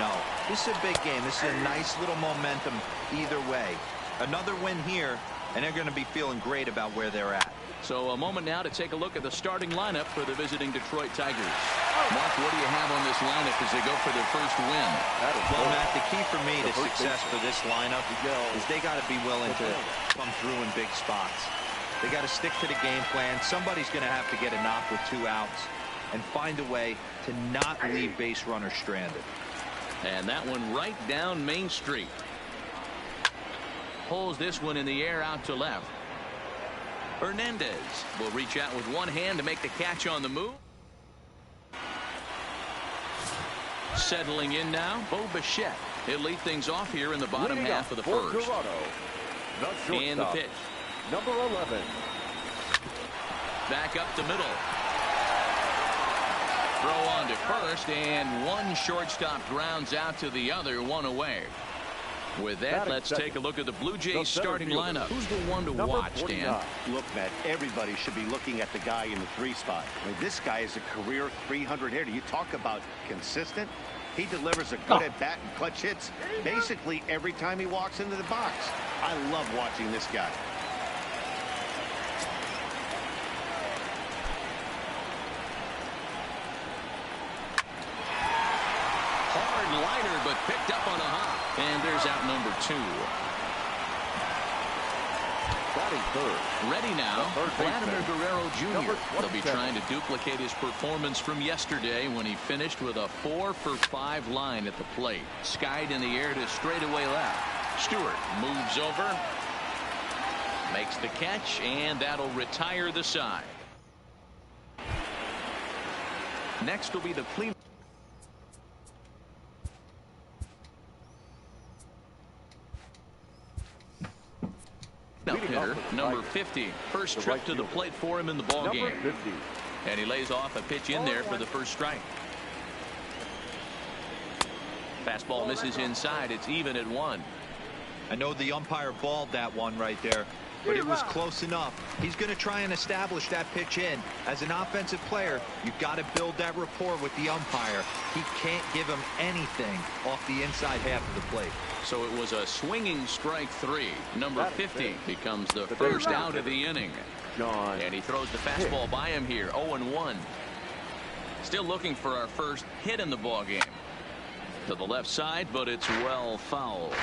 This is a big game. This is a nice little momentum either way. Another win here, and they're going to be feeling great about where they're at. So a moment now to take a look at the starting lineup for the visiting Detroit Tigers. Mark, what do you have on this lineup as they go for their first win? Well, Matt, the key for me to success for this lineup is they got to be willing to come through in big spots. They got to stick to the game plan. Somebody's going to have to get a knock with 2 outs and find a way to not leave base runners stranded. And that one right down Main Street. Pulls this one in the air out to left. Hernandez will reach out with one hand to make the catch on the move. Settling in now, Bo Bichette. He'll lead things off here in the bottom half of the first. And the pitch. Number 11. Back up the middle. Throw on to first, and one shortstop grounds out to the other, one away. With that, let's take a look at the Blue Jays starting lineup. Who's the one to watch, Dan? Look, Matt, everybody should be looking at the guy in the 3 spot. I mean, this guy is a career 300 hitter. You talk about consistent. He delivers a good at bat and clutch hits basically every time he walks into the box. I love watching this guy. Hard liner, but picked up on a hop. And there's out number 2. Ready now, Vladimir Guerrero Jr. They'll be trying to duplicate his performance from yesterday when he finished with a 4-for-5 line at the plate. Skied in the air to straightaway left. Stewart moves over, makes the catch, and that'll retire the side. Next will be the clean. Hitter number 50. First trip to the plate for him in the ball game. And he lays off a pitch in there for the first strike. Fastball misses inside. It's even at 1. I know the umpire balled that one right there, but it was close enough. He's going to try and establish that pitch in. As an offensive player, you've got to build that rapport with the umpire. He can't give him anything off the inside half of the plate. So it was a swinging strike 3. Number 50 becomes the first out of the inning. And he throws the fastball by him here. 0-1. Still looking for our first hit in the ball game. To the left side, but it's well fouled.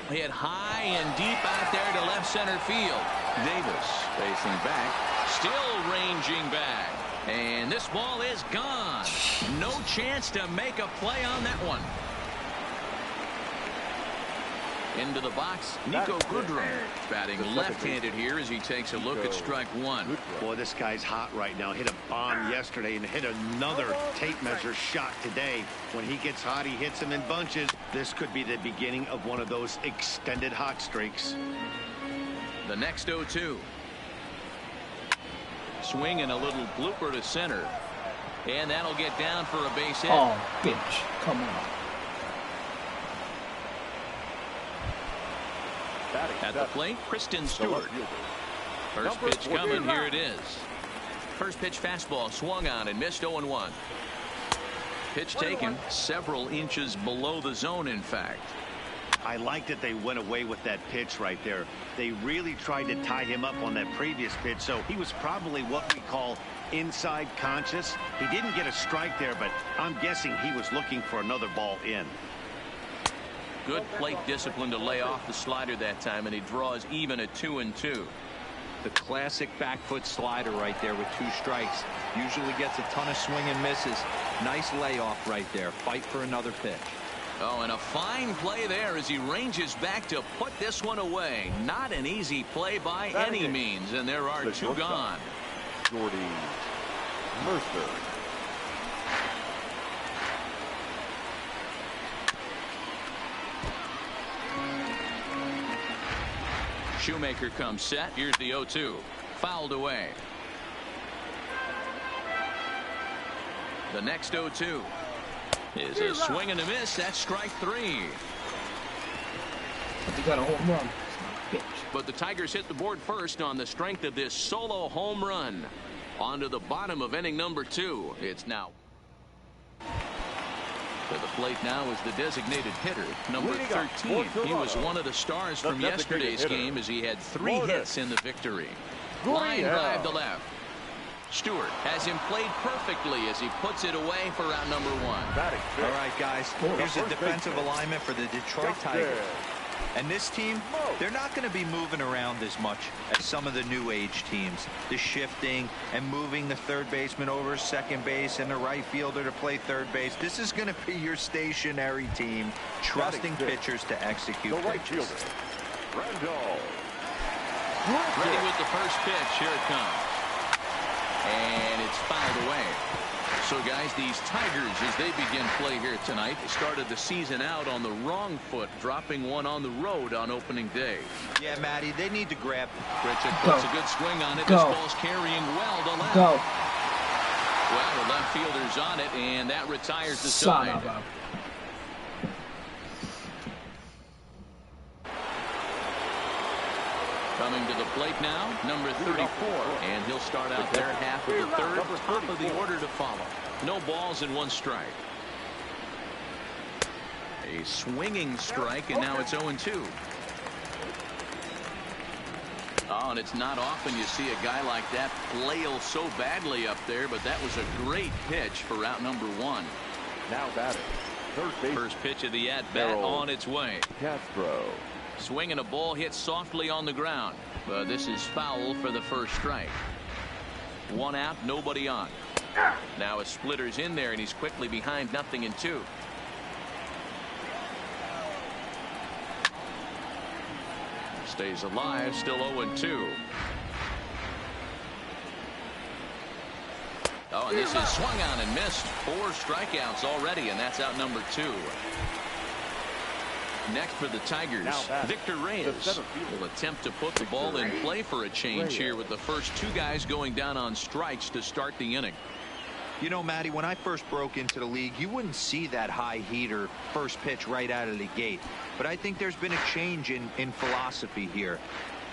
Hit high and deep out there to left center field. Davis facing back, still ranging back, and this ball is gone. No chance to make a play on that one. Into the box, Nico Goodrum batting left-handed here as he takes a look at strike 1. Boy, this guy's hot right now. Hit a bomb yesterday and hit another tape measure shot today. When he gets hot, he hits them in bunches. This could be the beginning of one of those extended hot streaks. The next 0-2. Swing and a little blooper to center. And that'll get down for a base hit. Oh, bitch. Come on. At the plate, Kristen Stewart. First pitch coming. Here it is. First pitch fastball swung on and missed. 0-1. Pitch taken several inches below the zone, in fact. I like that they went away with that pitch right there. They really tried to tie him up on that previous pitch, so he was probably what we call inside conscious. He didn't get a strike there, but I'm guessing he was looking for another ball in. Good plate discipline to lay off the slider that time, and he draws even at 2-2. The classic back foot slider right there with 2 strikes. Usually gets a ton of swing and misses. Nice layoff right there. Fight for another pitch. Oh, and a fine play there as he ranges back to put this one away. Not an easy play by any means, and there are two gone. Jordy Mercer. Shoemaker comes set. Here's the 0-2. Fouled away. The next 0-2 is a swing and a miss. That's strike 3. But he got a home run. But the Tigers hit the board first on the strength of this solo home run. On to the bottom of inning number 2. It's now. To the plate now is the designated hitter, number 13. He was one of the stars from yesterday's game as he had 3 hits in the victory. Line drive to left. Stewart has him played perfectly as he puts it away for round number 1. All right, guys, here's the defensive alignment for the Detroit Tigers. And this team, they're not going to be moving around as much as some of the new age teams. The shifting and moving the third baseman over second base and the right fielder to play third base. This is going to be your stationary team, trusting pitchers to execute pitches. Ready with the first pitch. Here it comes. And it's fouled away. So, guys, these Tigers, as they begin play here tonight, started the season out on the wrong foot, dropping one on the road on opening day. Yeah, Matty, they need to grab. Pritchett puts a good swing on it. This ball's carrying well to left. Go. Well, the left fielder's on it, and that retires the side. Coming to the plate now, number 34, and he'll start out there half of the third, top of the order to follow. No balls and 1 strike. A swinging strike, and now it's 0-2. Oh, and it's not often you see a guy like that flail so badly up there, but that was a great pitch for route number 1. Now batting, third base. First pitch of the at-bat on its way. Castro. Swinging a ball hit softly on the ground, but this is foul for the first strike. 1 out, nobody on. Now a splitter's in there, and he's quickly behind 0-2. Stays alive, still 0-2. Oh, and this is swung on and missed. 4 strikeouts already, and that's out number 2. Next for the Tigers, Victor Reyes will attempt to put the ball in play for a change here with the first 2 guys going down on strikes to start the inning. You know, Matty, when I first broke into the league, you wouldn't see that high heater first pitch right out of the gate. But I think there's been a change in philosophy here.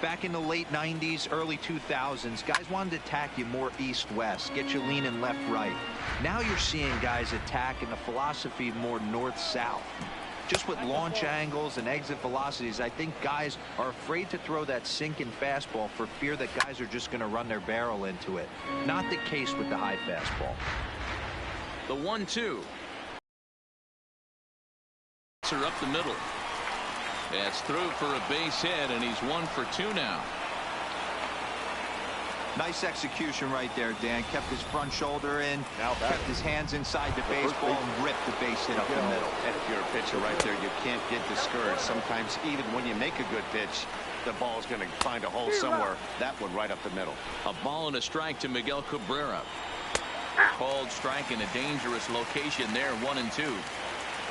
Back in the late 90s, early 2000s, guys wanted to attack you more east-west, get you leaning left-right. Now you're seeing guys attack in the philosophy more north-south. Just with launch angles and exit velocities, I think guys are afraid to throw that sinking fastball for fear that guys are just going to run their barrel into it. Not the case with the high fastball. The 1-2. Up the middle. That's through for a base hit, and he's 1 for 2 now. Nice execution right there, Dan. Kept his front shoulder in, kept his hands inside the baseball, and ripped the base hit up the middle. And if you're a pitcher right there, you can't get discouraged. Sometimes even when you make a good pitch, the ball's going to find a hole somewhere. That one right up the middle. A ball and a strike to Miguel Cabrera. Called strike in a dangerous location there, 1-2.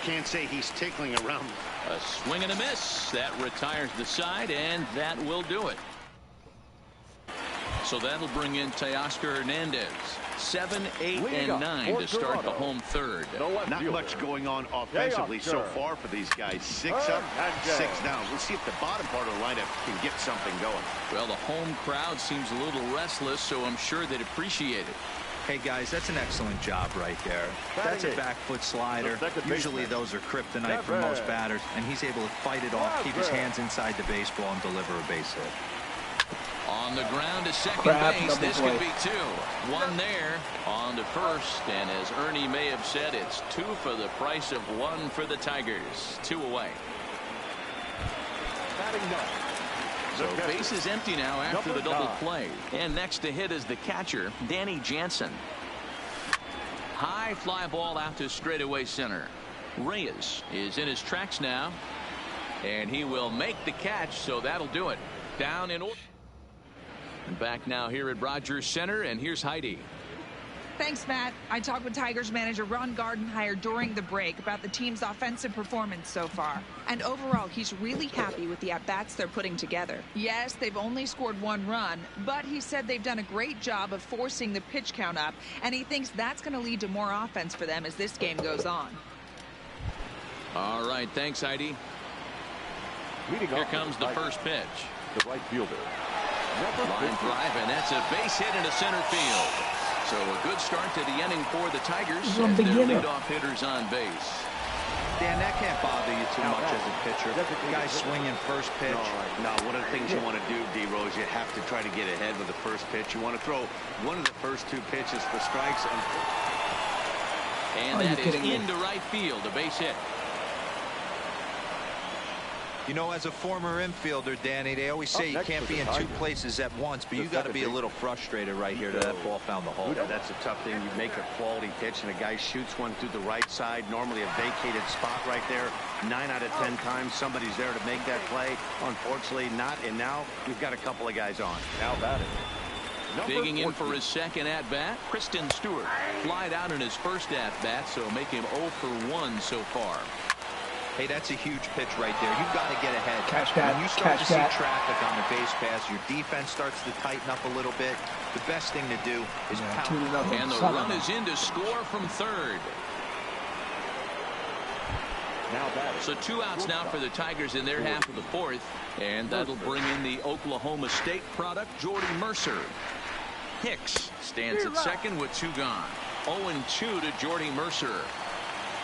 Can't say he's tickling around. A swing and a miss. That retires the side, and that will do it. So that'll bring in Teoscar Hernandez. 7, 8, and 9 to start the home third. Not much going on offensively so far for these guys. 6 up, 6 down. We'll see if the bottom part of the lineup can get something going. Well, the home crowd seems a little restless, so I'm sure they'd appreciate it. Hey, guys, that's an excellent job right there. That's a back foot slider. Usually those are kryptonite for most batters, and he's able to fight it off, keep his hands inside the baseball, and deliver a base hit. On the ground to second base. This could be 2. 1 there on to first, and as Ernie may have said, it's 2 for the price of 1 for the Tigers. 2 away. So base is empty now after the double play. And next to hit is the catcher, Danny Jansen. High fly ball out to straightaway center. Reyes is in his tracks now, and he will make the catch, so that'll do it. Down in order. And back now here at Rogers Center, and here's Heidi. Thanks, Matt. I talked with Tigers manager Ron Gardenhire during the break about the team's offensive performance so far. And overall, he's really happy with the at-bats they're putting together. Yes, they've only scored 1 run, but he said they've done a great job of forcing the pitch count up, and he thinks that's going to lead to more offense for them as this game goes on. All right, thanks, Heidi. Here comes the first pitch. The right fielder. Line drive, and that's a base hit into center field. So a good start to the inning for the Tigers as their leadoff hitters on base. Dan, that can't bother you too much as a pitcher. Guy swinging first pitch. No, one of the things you want to do, D-Rose, you have to try to get ahead with the first pitch. You want to throw one of the first 2 pitches for strikes. And that is into right field, a base hit. You know, as a former infielder, Danny, they always say you can't be in 2 places at once, but you got to be a little frustrated right here that that ball found the hole. Yeah, that's a tough thing. You make a quality pitch, and a guy shoots one through the right side, normally a vacated spot right there. 9 out of 10 times, somebody's there to make that play. Unfortunately, not. And now we've got a couple of guys on. Now batting. Digging in for his second at-bat, Kristen Stewart. Flied out in his first at-bat, so make him 0 for 1 so far. Hey, that's a huge pitch right there. You've got to get ahead. Catch that. When you start to see traffic on the base pass, your defense starts to tighten up a little bit. The best thing to do is pound. And the run is in to score from third. Now batting. So 2 outs now for the Tigers in their half of the 4th. And that'll bring in the Oklahoma State product, Jordy Mercer. Hicks stands at second with 2 gone. 0-2 to Jordy Mercer.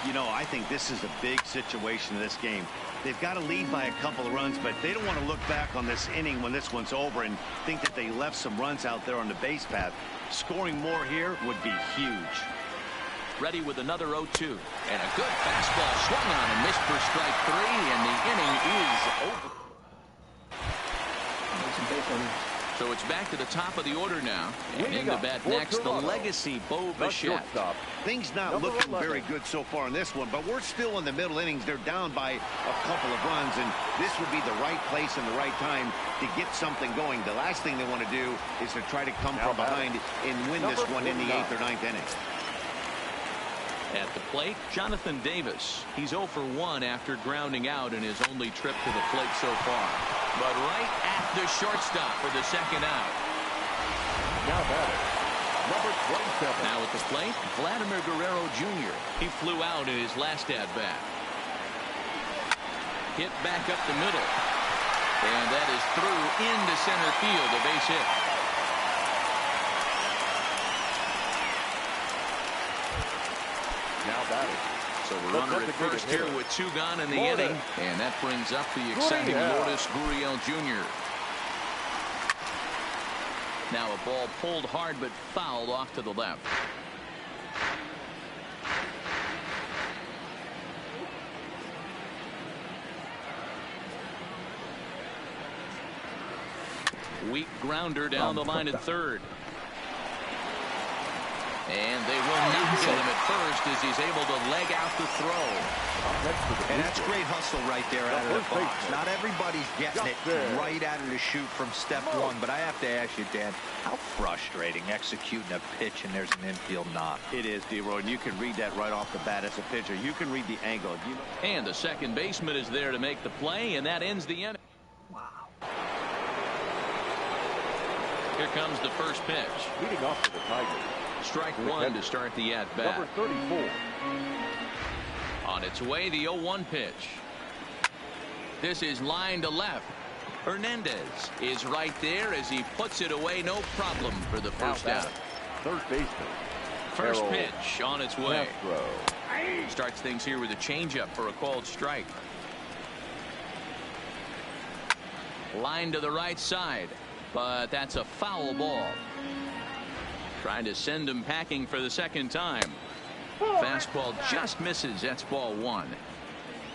You know, I think this is a big situation in this game. They've got to lead by a couple of runs, but they don't want to look back on this inning when this one's over and think that they left some runs out there on the base path. Scoring more here would be huge. Ready with another 0-2. And a good fastball swung on and missed for strike 3, and the inning is over. So it's back to the top of the order now. And in to bat next, the legacy Bo Bichette. Things not looking very good so far in this one, but we're still in the middle innings. They're down by a couple of runs, and this would be the right place and the right time to get something going. The last thing they want to do is to try to come from behind and win this one in the 8th or 9th inning. At the plate, Jonathan Davis. He's 0 for 1 after grounding out in his only trip to the plate so far. But right at the shortstop for the second out. Now batting. Number 27. Now at the plate, Vladimir Guerrero Jr. He flew out in his last at-bat. Hit back up the middle. And that is through into center field, a base hit. Now batting. So we're under at first here with 2 gone in the inning. And that brings up the exciting Lourdes Gurriel Jr. Now a ball pulled hard but fouled off to the left. Weak grounder down the line at third. And they will not get him at first as he's able to leg out the throw. And that's great hustle right there out of the box. Not everybody's getting it right out of the chute from step 1, but I have to ask you, Dan, how frustrating executing a pitch and there's an infield knock. It is, D-Roy, and you can read that right off the bat as a pitcher. You can read the angle. And the second baseman is there to make the play, and that ends the inning. Wow. Here comes the first pitch. Leading off for the Tigers. Strike 1 to start the at-bat. Number 34. On its way, the 0-1 pitch. This is line to left. Hernandez is right there as he puts it away, no problem for the first out. Third baseman. First pitch on its way. Starts things here with a changeup for a called strike. Line to the right side, but that's a foul ball. Trying to send him packing for the second time. Fastball just misses. That's ball 1.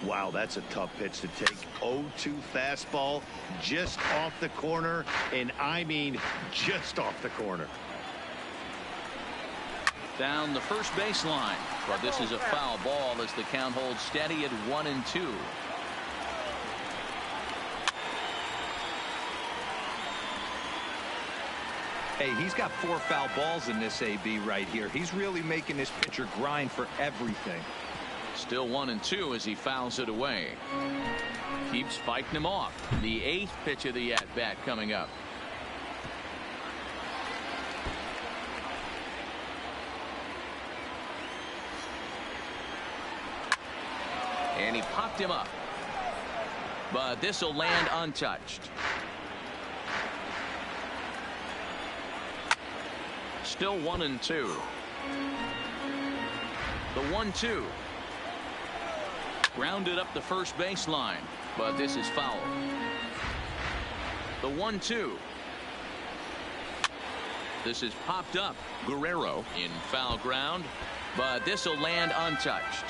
Wow, that's a tough pitch to take. 0-2 fastball just off the corner, and I mean just off the corner. down the first baseline. But this is a foul ball as the count holds steady at 1-2. Hey, he's got 4 foul balls in this AB right here. He's really making this pitcher grind for everything. Still 1-2 as he fouls it away. Keeps fighting him off. The 8th pitch of the at-bat coming up. And he popped him up. But this will land untouched. Still 1-2. The 1-2. Grounded up the first baseline, but this is foul. The 1-2. This is popped up. Guerrero in foul ground, but this will land untouched.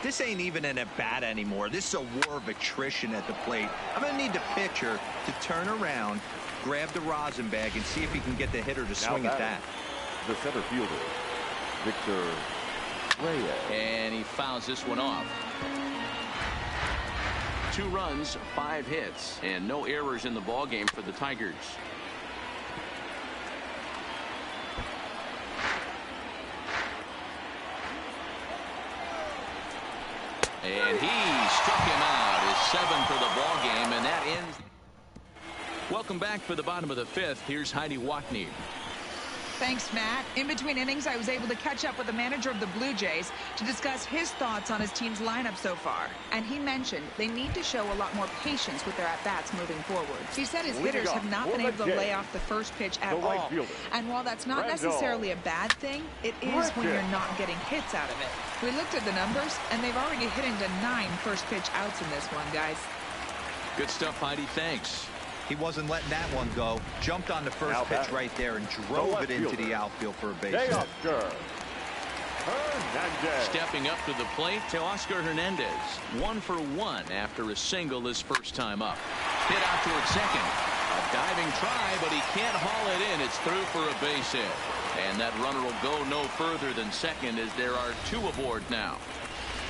This ain't even an at-bat anymore. This is a war of attrition at the plate. I'm going to need the pitcher to turn around, grab the rosin bag, and see if he can get the hitter to swing at that. The center fielder, Victor Reyes. And he fouls this one off. 2 runs, 5 hits, and no errors in the ballgame for the Tigers. And he struck him out. His 7th for the ballgame, and that ends. Welcome back for the bottom of the 5th. Here's Heidi Watney. Thanks, Matt. In between innings, I was able to catch up with the manager of the Blue Jays to discuss his thoughts on his team's lineup so far. And he mentioned they need to show a lot more patience with their at-bats moving forward. He said his hitters have not been able to lay off the first pitch at all. And while that's not necessarily a bad thing, it is when you're not getting hits out of it. We looked at the numbers, and they've already hit into 9 first pitch outs in this one, guys. Good stuff, Heidi. Thanks. He wasn't letting that one go. Jumped on the first pitch right there and drove it into the outfield for a base hit. Stepping up to the plate to Oscar Hernandez. 1 for 1 after a single his first time up. Hit out towards second. A diving try, but he can't haul it in. It's through for a base hit. And that runner will go no further than second as there are 2 aboard now.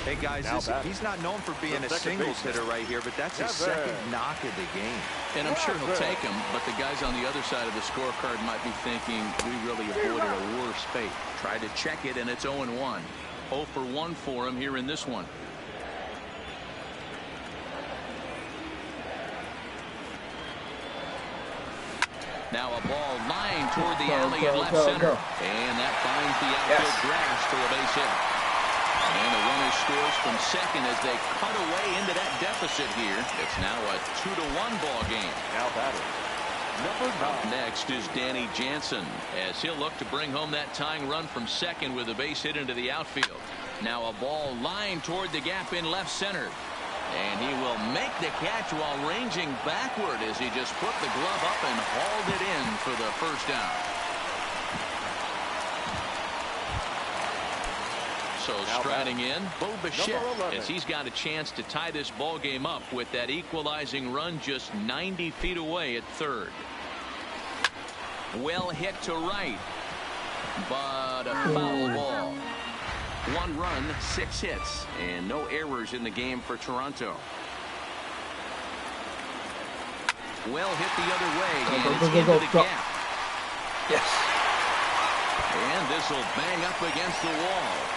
Hey, guys, he's not known for being a singles hitter right here, but that's his second knock of the game. And I'm sure he'll take him, but the guys on the other side of the scorecard might be thinking we really avoided a worse fate. Tried to check it, and it's 0-1. 0 for 1 for him here in this one. Now a ball lined toward the alley in left center. And that finds the outfield grass for a base hit. And the runner scores from second as they cut away into that deficit here. It's now a 2-1 ball game. Now batting. Up next is Danny Jansen as he'll look to bring home that tying run from second with a base hit into the outfield. Now a ball lined toward the gap in left center. And he will make the catch while ranging backward as he just put the glove up and hauled it in for the first out. So striding in, Bo Bichette, as he's got a chance to tie this ball game up with that equalizing run just 90 feet away at third. Well hit to right, but a foul ball. 1 run, 6 hits, and no errors in the game for Toronto. Well hit the other way, and it's into the gap. Yes. And this will bang up against the wall.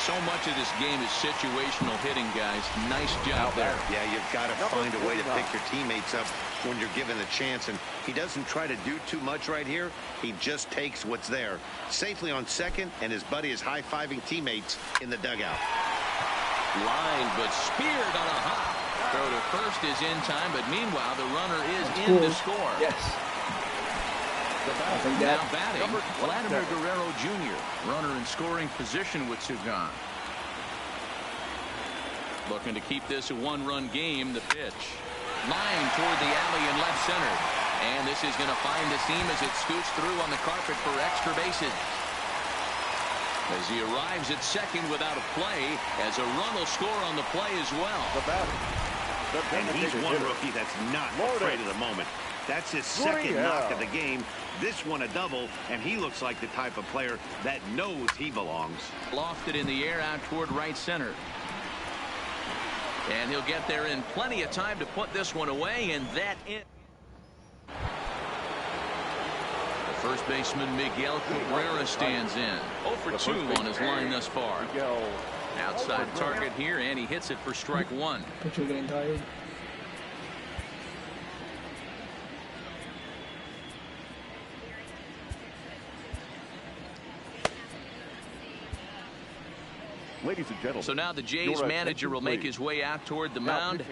So much of this game is situational hitting, guys. Nice job there. Yeah, you've got to find a way to pick your teammates up when you're given the chance, and he doesn't try to do too much right here. He just takes what's there safely on second, and his buddy is high-fiving teammates in the dugout. Line, but speared on a hop. Throw to first is in time, but meanwhile the runner is in to score. Yes. Now batting, Vladimir Guerrero Jr., runner in scoring position with 2 gone. Looking to keep this a 1-run game. The pitch. Line toward the alley in left center. And this is going to find the seam as it scoots through on the carpet for extra bases. As he arrives at second without a play, as a run will score on the play as well. And he's one rookie that's not afraid of the moment. That's his second knock of the game. This one a double, and he looks like the type of player that knows he belongs. Lofted in the air out toward right center. And he'll get there in plenty of time to put this one away, and that in. The first baseman Miguel Cabrera stands in. 0 for 2 on his line thus far. Outside target here, and he hits it for strike one. Pitcher getting tired. Ladies and gentlemen, so now the Jays manager will make his way out toward the mound,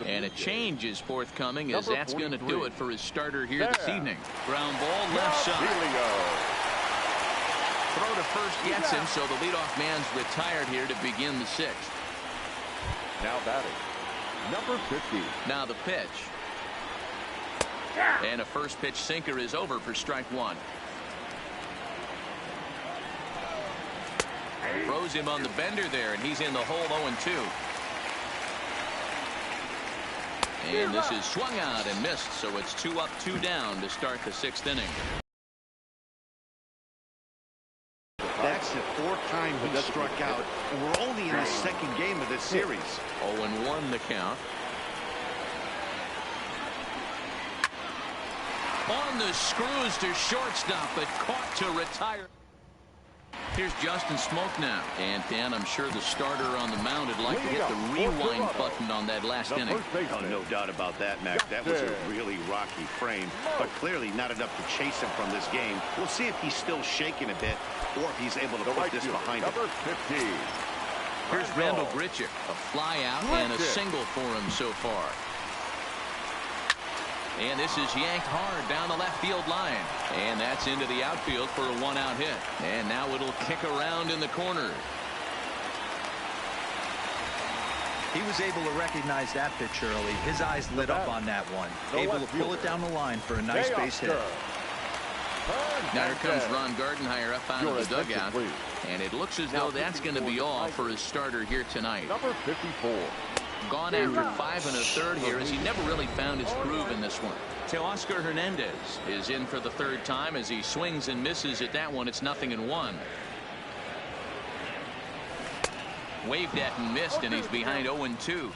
and a change is forthcoming, as that's going to do it for his starter here this evening. Ground ball left side. Throw to first gets him, so the leadoff man's retired here to begin the sixth. Now batting, number 50. Now the pitch. And a first pitch sinker is over for strike one. Throws him on the bender there, and he's in the hole 0-2. And this is swung out and missed, so it's 2 up, 2 down to start the sixth inning. That's the fourth time he struck out, and we're only in the second game of this series. 0-1 the count. On the screws to shortstop, but caught to retire. Here's Justin Smoke now. And Dan, I'm sure the starter on the mound would like to hit the rewind button on that last inning. Oh, no doubt about that, Mac. That was a really rocky frame, but clearly not enough to chase him from this game. We'll see if he's still shaking a bit, or if he's able to put this behind him. Here's Randall Grichuk. A fly out and a single for him so far. And this is yanked hard down the left field line. And that's into the outfield for a 1-out hit. And now it'll kick around in the corner. He was able to recognize that pitch early. His eyes lit up on that one. Able to pull it down the line for a nice base hit. Now here comes Ron Gardenhire up out of the dugout. And it looks as though that's going to be all for his starter here tonight. Number 54. Gone after 5 1/3 here, as he never really found his groove in this one. Teoscar Hernandez is in for the third time as he swings and misses at that one. It's 0-1. Waved at and missed, and he's behind 0-2.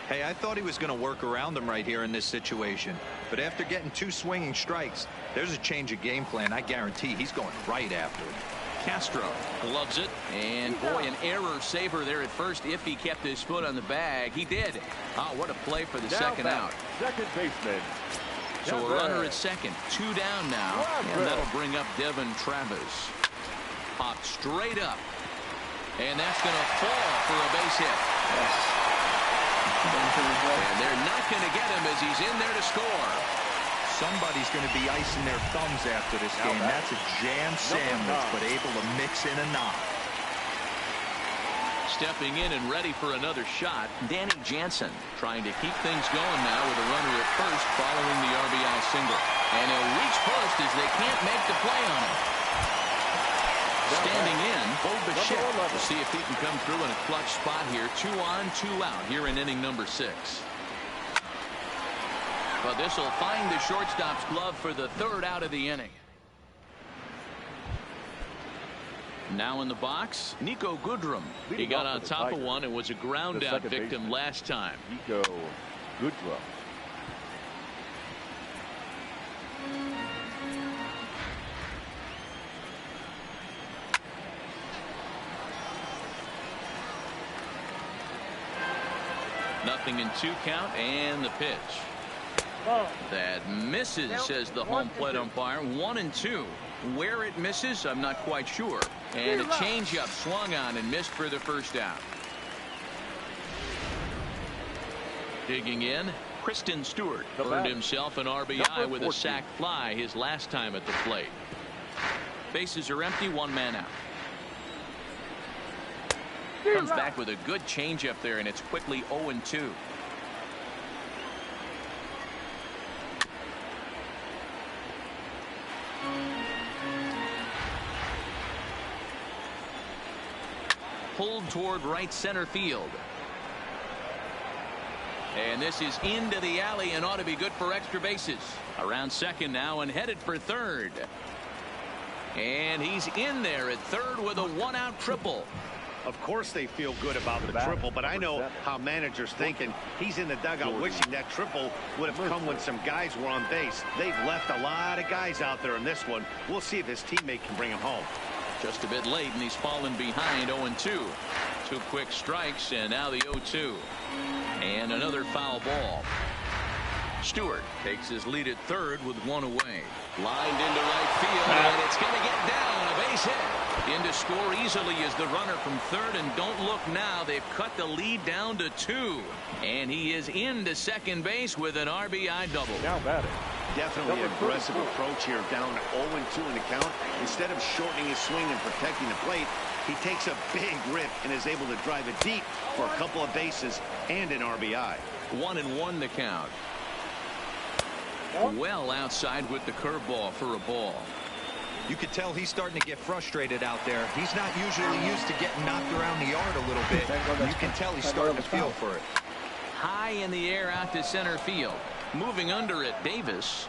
Hey, I thought he was going to work around him right here in this situation. But after getting 2 swinging strikes, there's a change of game plan. I guarantee he's going right after it. Castro gloves it, and boy, an error saver there at first if he kept his foot on the bag. He did. Oh, what a play for the second out. Second baseman. So a runner at second, 2 down now, and that'll bring up Devin Travis. Popped straight up, and that's going to fall for a base hit. And they're not going to get him as he's in there to score. Somebody's going to be icing their thumbs after this game. That's a jam sandwich, but able to mix in a knock. Stepping in and ready for another shot, Danny Jansen trying to keep things going now with a runner at first following the RBI single. And he'll reach first as they can't make the play on him. Standing in, Bo Bichette to see if he can come through in a clutch spot here. 2 on, 2 out here in inning number 6. But this will find the shortstop's glove for the third out of the inning. Now in the box, Nico Goodrum. He got on top of one and was a ground out victim last time. Nico Goodrum. Nothing in 2 count, and the pitch. That misses, says the home plate umpire. 1-2. Where it misses, I'm not quite sure. And a changeup swung on and missed for the first out. Digging in, Kristen Stewart earned himself an RBI with a sac fly his last time at the plate. Bases are empty, 1 man out. Comes back with a good changeup there, and it's quickly 0-2. Pulled toward right center field. And this is into the alley and ought to be good for extra bases. Around second now and headed for third. And he's in there at third with a one-out triple. Of course they feel good about the triple, but I know how managers think, and he's in the dugout wishing that triple would have come when some guys were on base. They've left a lot of guys out there in this one. We'll see if his teammate can bring him home. Just a bit late, and he's fallen behind 0-2. 2 quick strikes, and now the 0-2. And another foul ball. Stewart takes his lead at third with one away. Lined into right field, and it's going to get down. A base hit. In to score easily is the runner from third, and don't look now. They've cut the lead down to 2. And he is into second base with an RBI double. Now batting. Definitely an aggressive approach here, down 0-2 in the count. Instead of shortening his swing and protecting the plate, he takes a big rip and is able to drive it deep for a couple of bases and an RBI. 1-1 the count. Well outside with the curveball for a ball. You could tell he's starting to get frustrated out there. He's not usually used to getting knocked around the yard a little bit. You can tell he's starting to feel for it. High in the air out to center field. Moving under it, Davis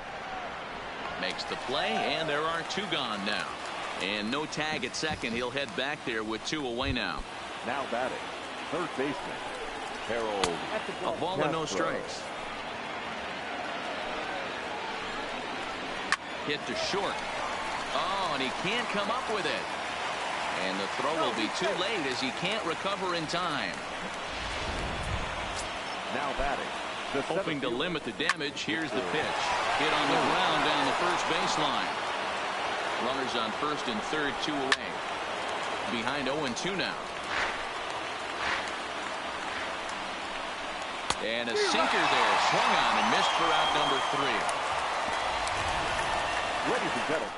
makes the play, and there are 2 gone now. And no tag at second. He'll head back there with 2 away now. Now batting. Third baseman. Harold. A ball and no strikes. Hit to short. Oh, and he can't come up with it. And the throw will be too late as he can't recover in time. Now batting. Hoping to limit the damage. Here's the pitch. Hit on the ground down the first baseline. Runners on first and third, 2 away. Behind 0-2 now. And a sinker there. Swung on and missed for out number 3. Ladies and gentlemen.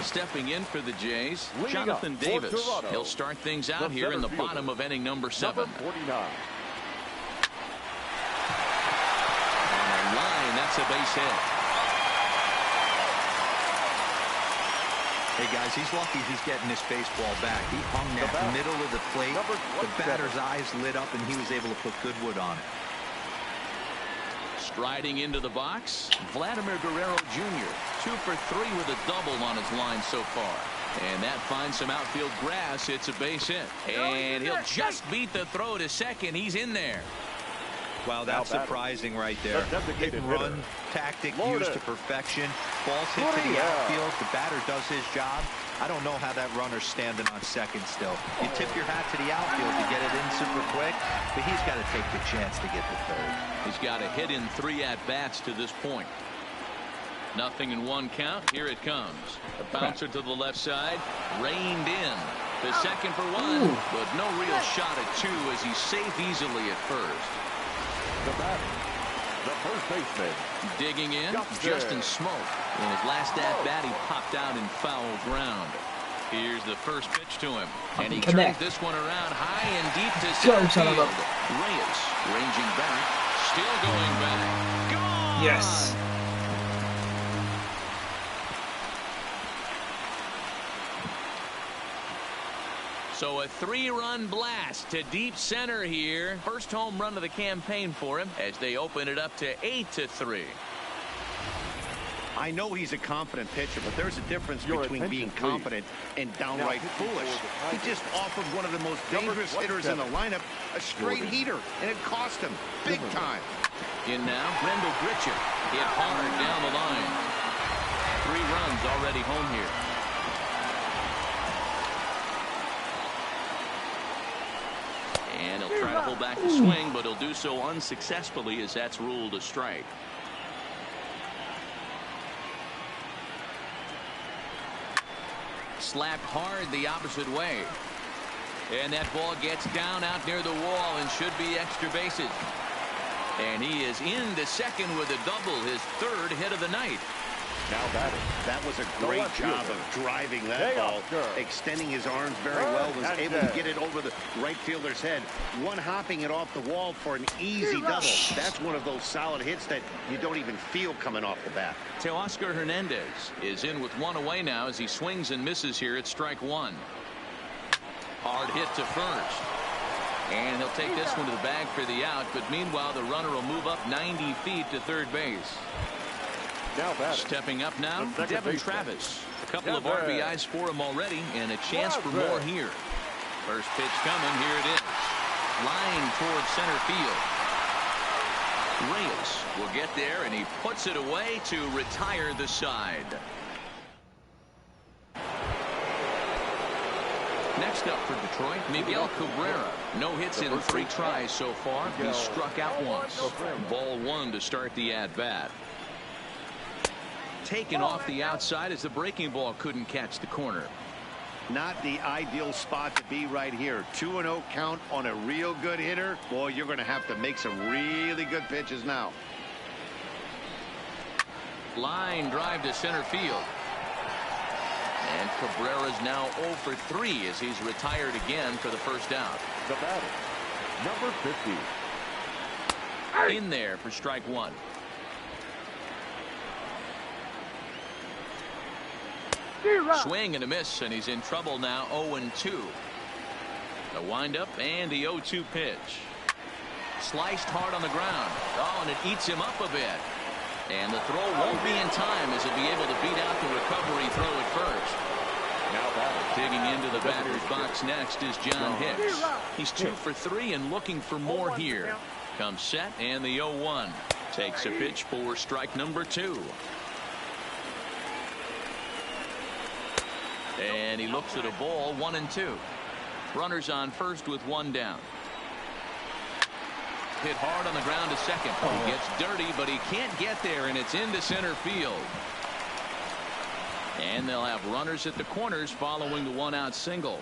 Stepping in for the Jays, Jonathan Davis. He'll start things out here in the bottom of inning number 7. Number 49. On the line, that's a base hit. Hey guys, he's lucky he's getting this baseball back. He hung that middle of the plate. The batter's eyes lit up and he was able to put good wood on it. Striding into the box, Vladimir Guerrero Jr. 2 for 3 with a double on his line so far. And that finds some outfield grass. It's a base hit. And he'll just beat the throw to second. He's in there. Wow, that's surprising right there. Hit and run tactic used to perfection. Balls hit to the outfield. The batter does his job. I don't know how that runner's standing on second still. You tip your hat to the outfield to get it in super quick, but he's got to take the chance to get to third. He's got a hit in 3 at-bats to this point. 0-1 count. Here it comes. A bouncer to the left side. Reined in. To second for 1, but no real shot at 2 as he's safe easily at first. The batter, the first baseman. Digging in, Justin Smoke. In his last at-bat, he popped out in foul ground. Here's the first pitch to him. And he turns this one around high and deep to center field. Reyes ranging back. Still going back. Gone! Yes. So a 3-run blast to deep center here. First home run of the campaign for him as they open it up to 8-3. I know he's a confident pitcher, but there's a difference between being confident and downright foolish. He just offered one of the most dangerous hitters in the lineup a straight heater, and it cost him big time. In now, Rendell Gritchen hit hard down the line. 3 runs already home here. And he'll try to hold back the swing, but he'll do so unsuccessfully as that's ruled a strike. Slapped hard the opposite way. And that ball gets down out near the wall and should be extra bases. And he is into second with a double, his 3rd hit of the night. Now batting. That was a great job of driving that ball, extending his arms very well, was able to get it over the right fielder's head, one hopping it off the wall for an easy double. That's one of those solid hits that you don't even feel coming off the bat. Teoscar Hernandez is in with 1 away now as he swings and misses here at strike 1. Hard hit to first. And he'll take this one to the bag for the out, but meanwhile the runner will move up 90 feet to third base. Stepping up now, Devin Travis. A couple of RBIs for him already, and a chance for more here. First pitch coming, here it is. Line towards center field. Reyes will get there, and he puts it away to retire the side. Next up for Detroit, Miguel Cabrera. No hits in 3 tries so far. He struck out once. Ball 1 to start the at-bat. Taken off the outside as the breaking ball couldn't catch the corner. Not the ideal spot to be right here. 2-0 count on a real good hitter. Boy, you're going to have to make some really good pitches now. Line drive to center field. And Cabrera's now 0 for 3 as he's retired again for the first out. The batter, number 50. In there for strike 1. Swing and a miss, and he's in trouble now. 0-2. The windup and the 0-2 pitch. Sliced hard on the ground. Oh, and it eats him up a bit. And the throw won't be in time as he'll be able to beat out the recovery throw at first. Digging into the batter's box next is John Hicks. He's 2 for 3 and looking for more here. Comes set, and the 0-1. Takes a pitch for strike number 2. And he looks at a ball, 1-2. Runners on first with 1 down. Hit hard on the ground to second. He gets dirty, but he can't get there, and it's into center field. And they'll have runners at the corners following the 1-out single.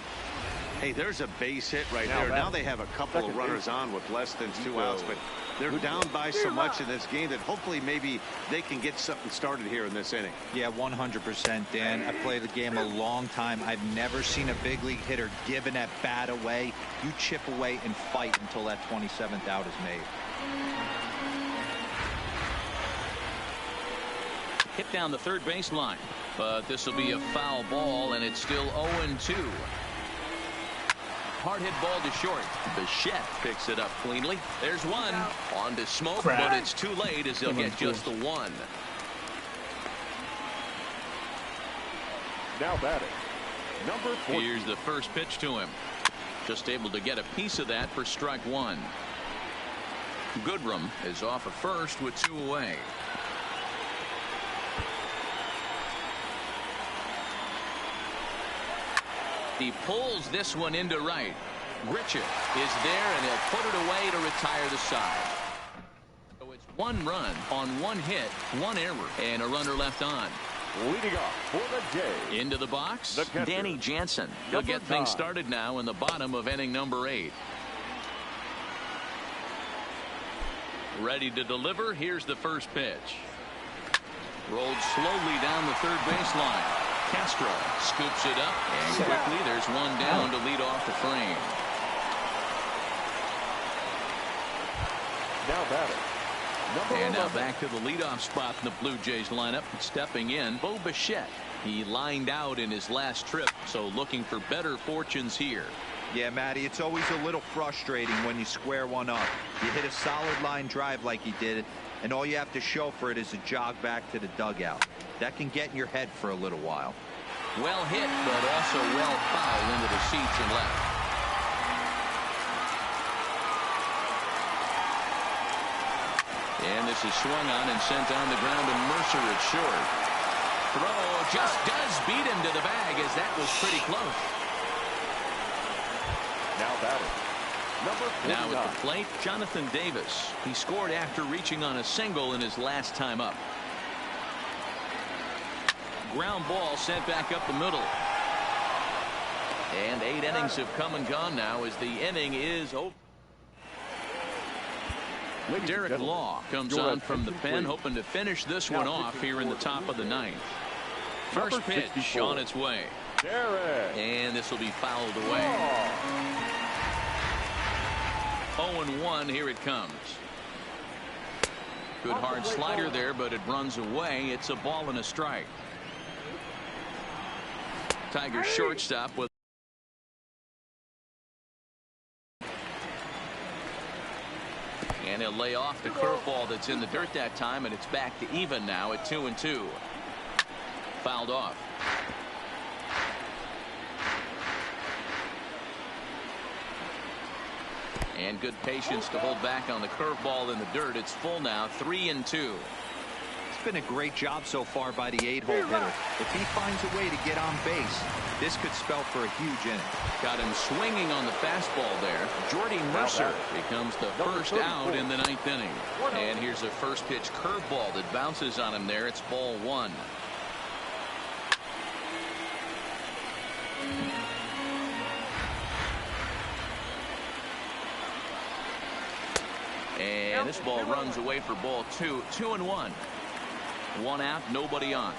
Hey, there's a base hit right there. Now they have a couple of runners on with less than 2 outs, but they're down by so much in this game that hopefully maybe they can get something started here in this inning. Yeah, 100%, Dan. I played the game a long time. I've never seen a big league hitter give an at-bat away. You chip away and fight until that 27th out is made. Hit down the third baseline, but this will be a foul ball, and it's still 0-2. Hard hit ball to short. Bichette picks it up cleanly. There's one. On to Smoke, but it's too late as they'll get just the 1. Now batting, number 4. Here's the first pitch to him. Just able to get a piece of that for strike 1. Goodrum is off at first with 2 away. He pulls this one into right. Richard is there, and he'll put it away to retire the side. So it's 1 run on 1 hit, 1 error, and a runner left on. Leading off for the Jays. Into the box, the catcher, Danny Jansen. He'll get things started now in the bottom of inning number 8. Ready to deliver. Here's the first pitch. Rolled slowly down the third baseline. Castro scoops it up, and quickly there's 1 down to lead off the frame. Now batting, number 11. And now back to the leadoff spot in the Blue Jays lineup. Stepping in, Bo Bichette. He lined out in his last trip, so looking for better fortunes here. Yeah, Matty, it's always a little frustrating when you square one up. You hit a solid line drive like he did, and all you have to show for it is a jog back to the dugout. That can get in your head for a little while. Well hit, but also well fouled into the seats and left. And this is swung on and sent on the ground to Mercer at short. Throw just does beat him to the bag, as that was pretty close. Now batting, number 49. Now at the plate, Jonathan Davis. He scored after reaching on a single in his last time up. Ground ball sent back up the middle. And 8 innings have come and gone now as the inning is over. Derek Law comes on from the pen, hoping to finish this one off here in the top of the 9th. First pitch on its way. And this will be fouled away. 0-1, here it comes. Good hard slider there, but it runs away. It's a ball and a strike. Tigers shortstop with he'll lay off the curveball that's in the dirt that time, and it's back to even now at 2-2. Fouled off. And good patience to hold back on the curveball in the dirt. It's full now, 3-2. It's been a great job so far by the 8-hole hitter. If he finds a way to get on base, this could spell for a huge inning. Got him swinging on the fastball there. Jordy Mercer becomes the first out in the 9th inning. And here's a first pitch curveball that bounces on him there. It's ball 1. And this ball runs away for ball 2. 2-1. 1 out, nobody on.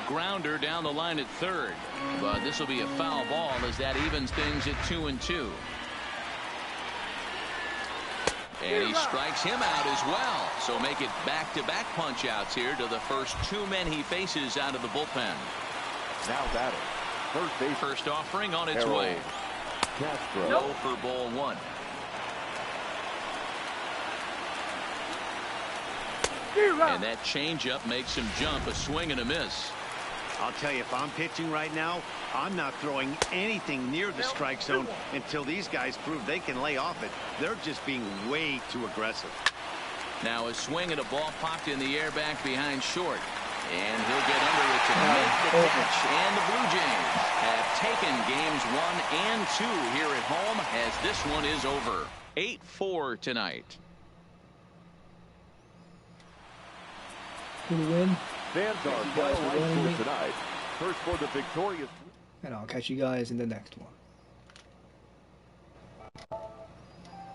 Grounder down the line at third, but this will be a foul ball as that evens things at 2-2. And he strikes him out as well. So make it back-to-back punch-outs here to the first 2 men he faces out of the bullpen. Now batting, first base. First offering on its way. Castro. Low for ball 1. And that changeup makes him jump. A swing and a miss. I'll tell you, if I'm pitching right now, I'm not throwing anything near the strike zone until these guys prove they can lay off it. They're just being way too aggressive. Now a swing and a ball popped in the air back behind short. And he'll get under it to make the catch. And the Blue Jays have taken games 1 and 2 here at home as this one is over. 8-4 tonight. Who will win? Fans are finalized for tonight. First for the victorious. And I'll catch you guys in the next one.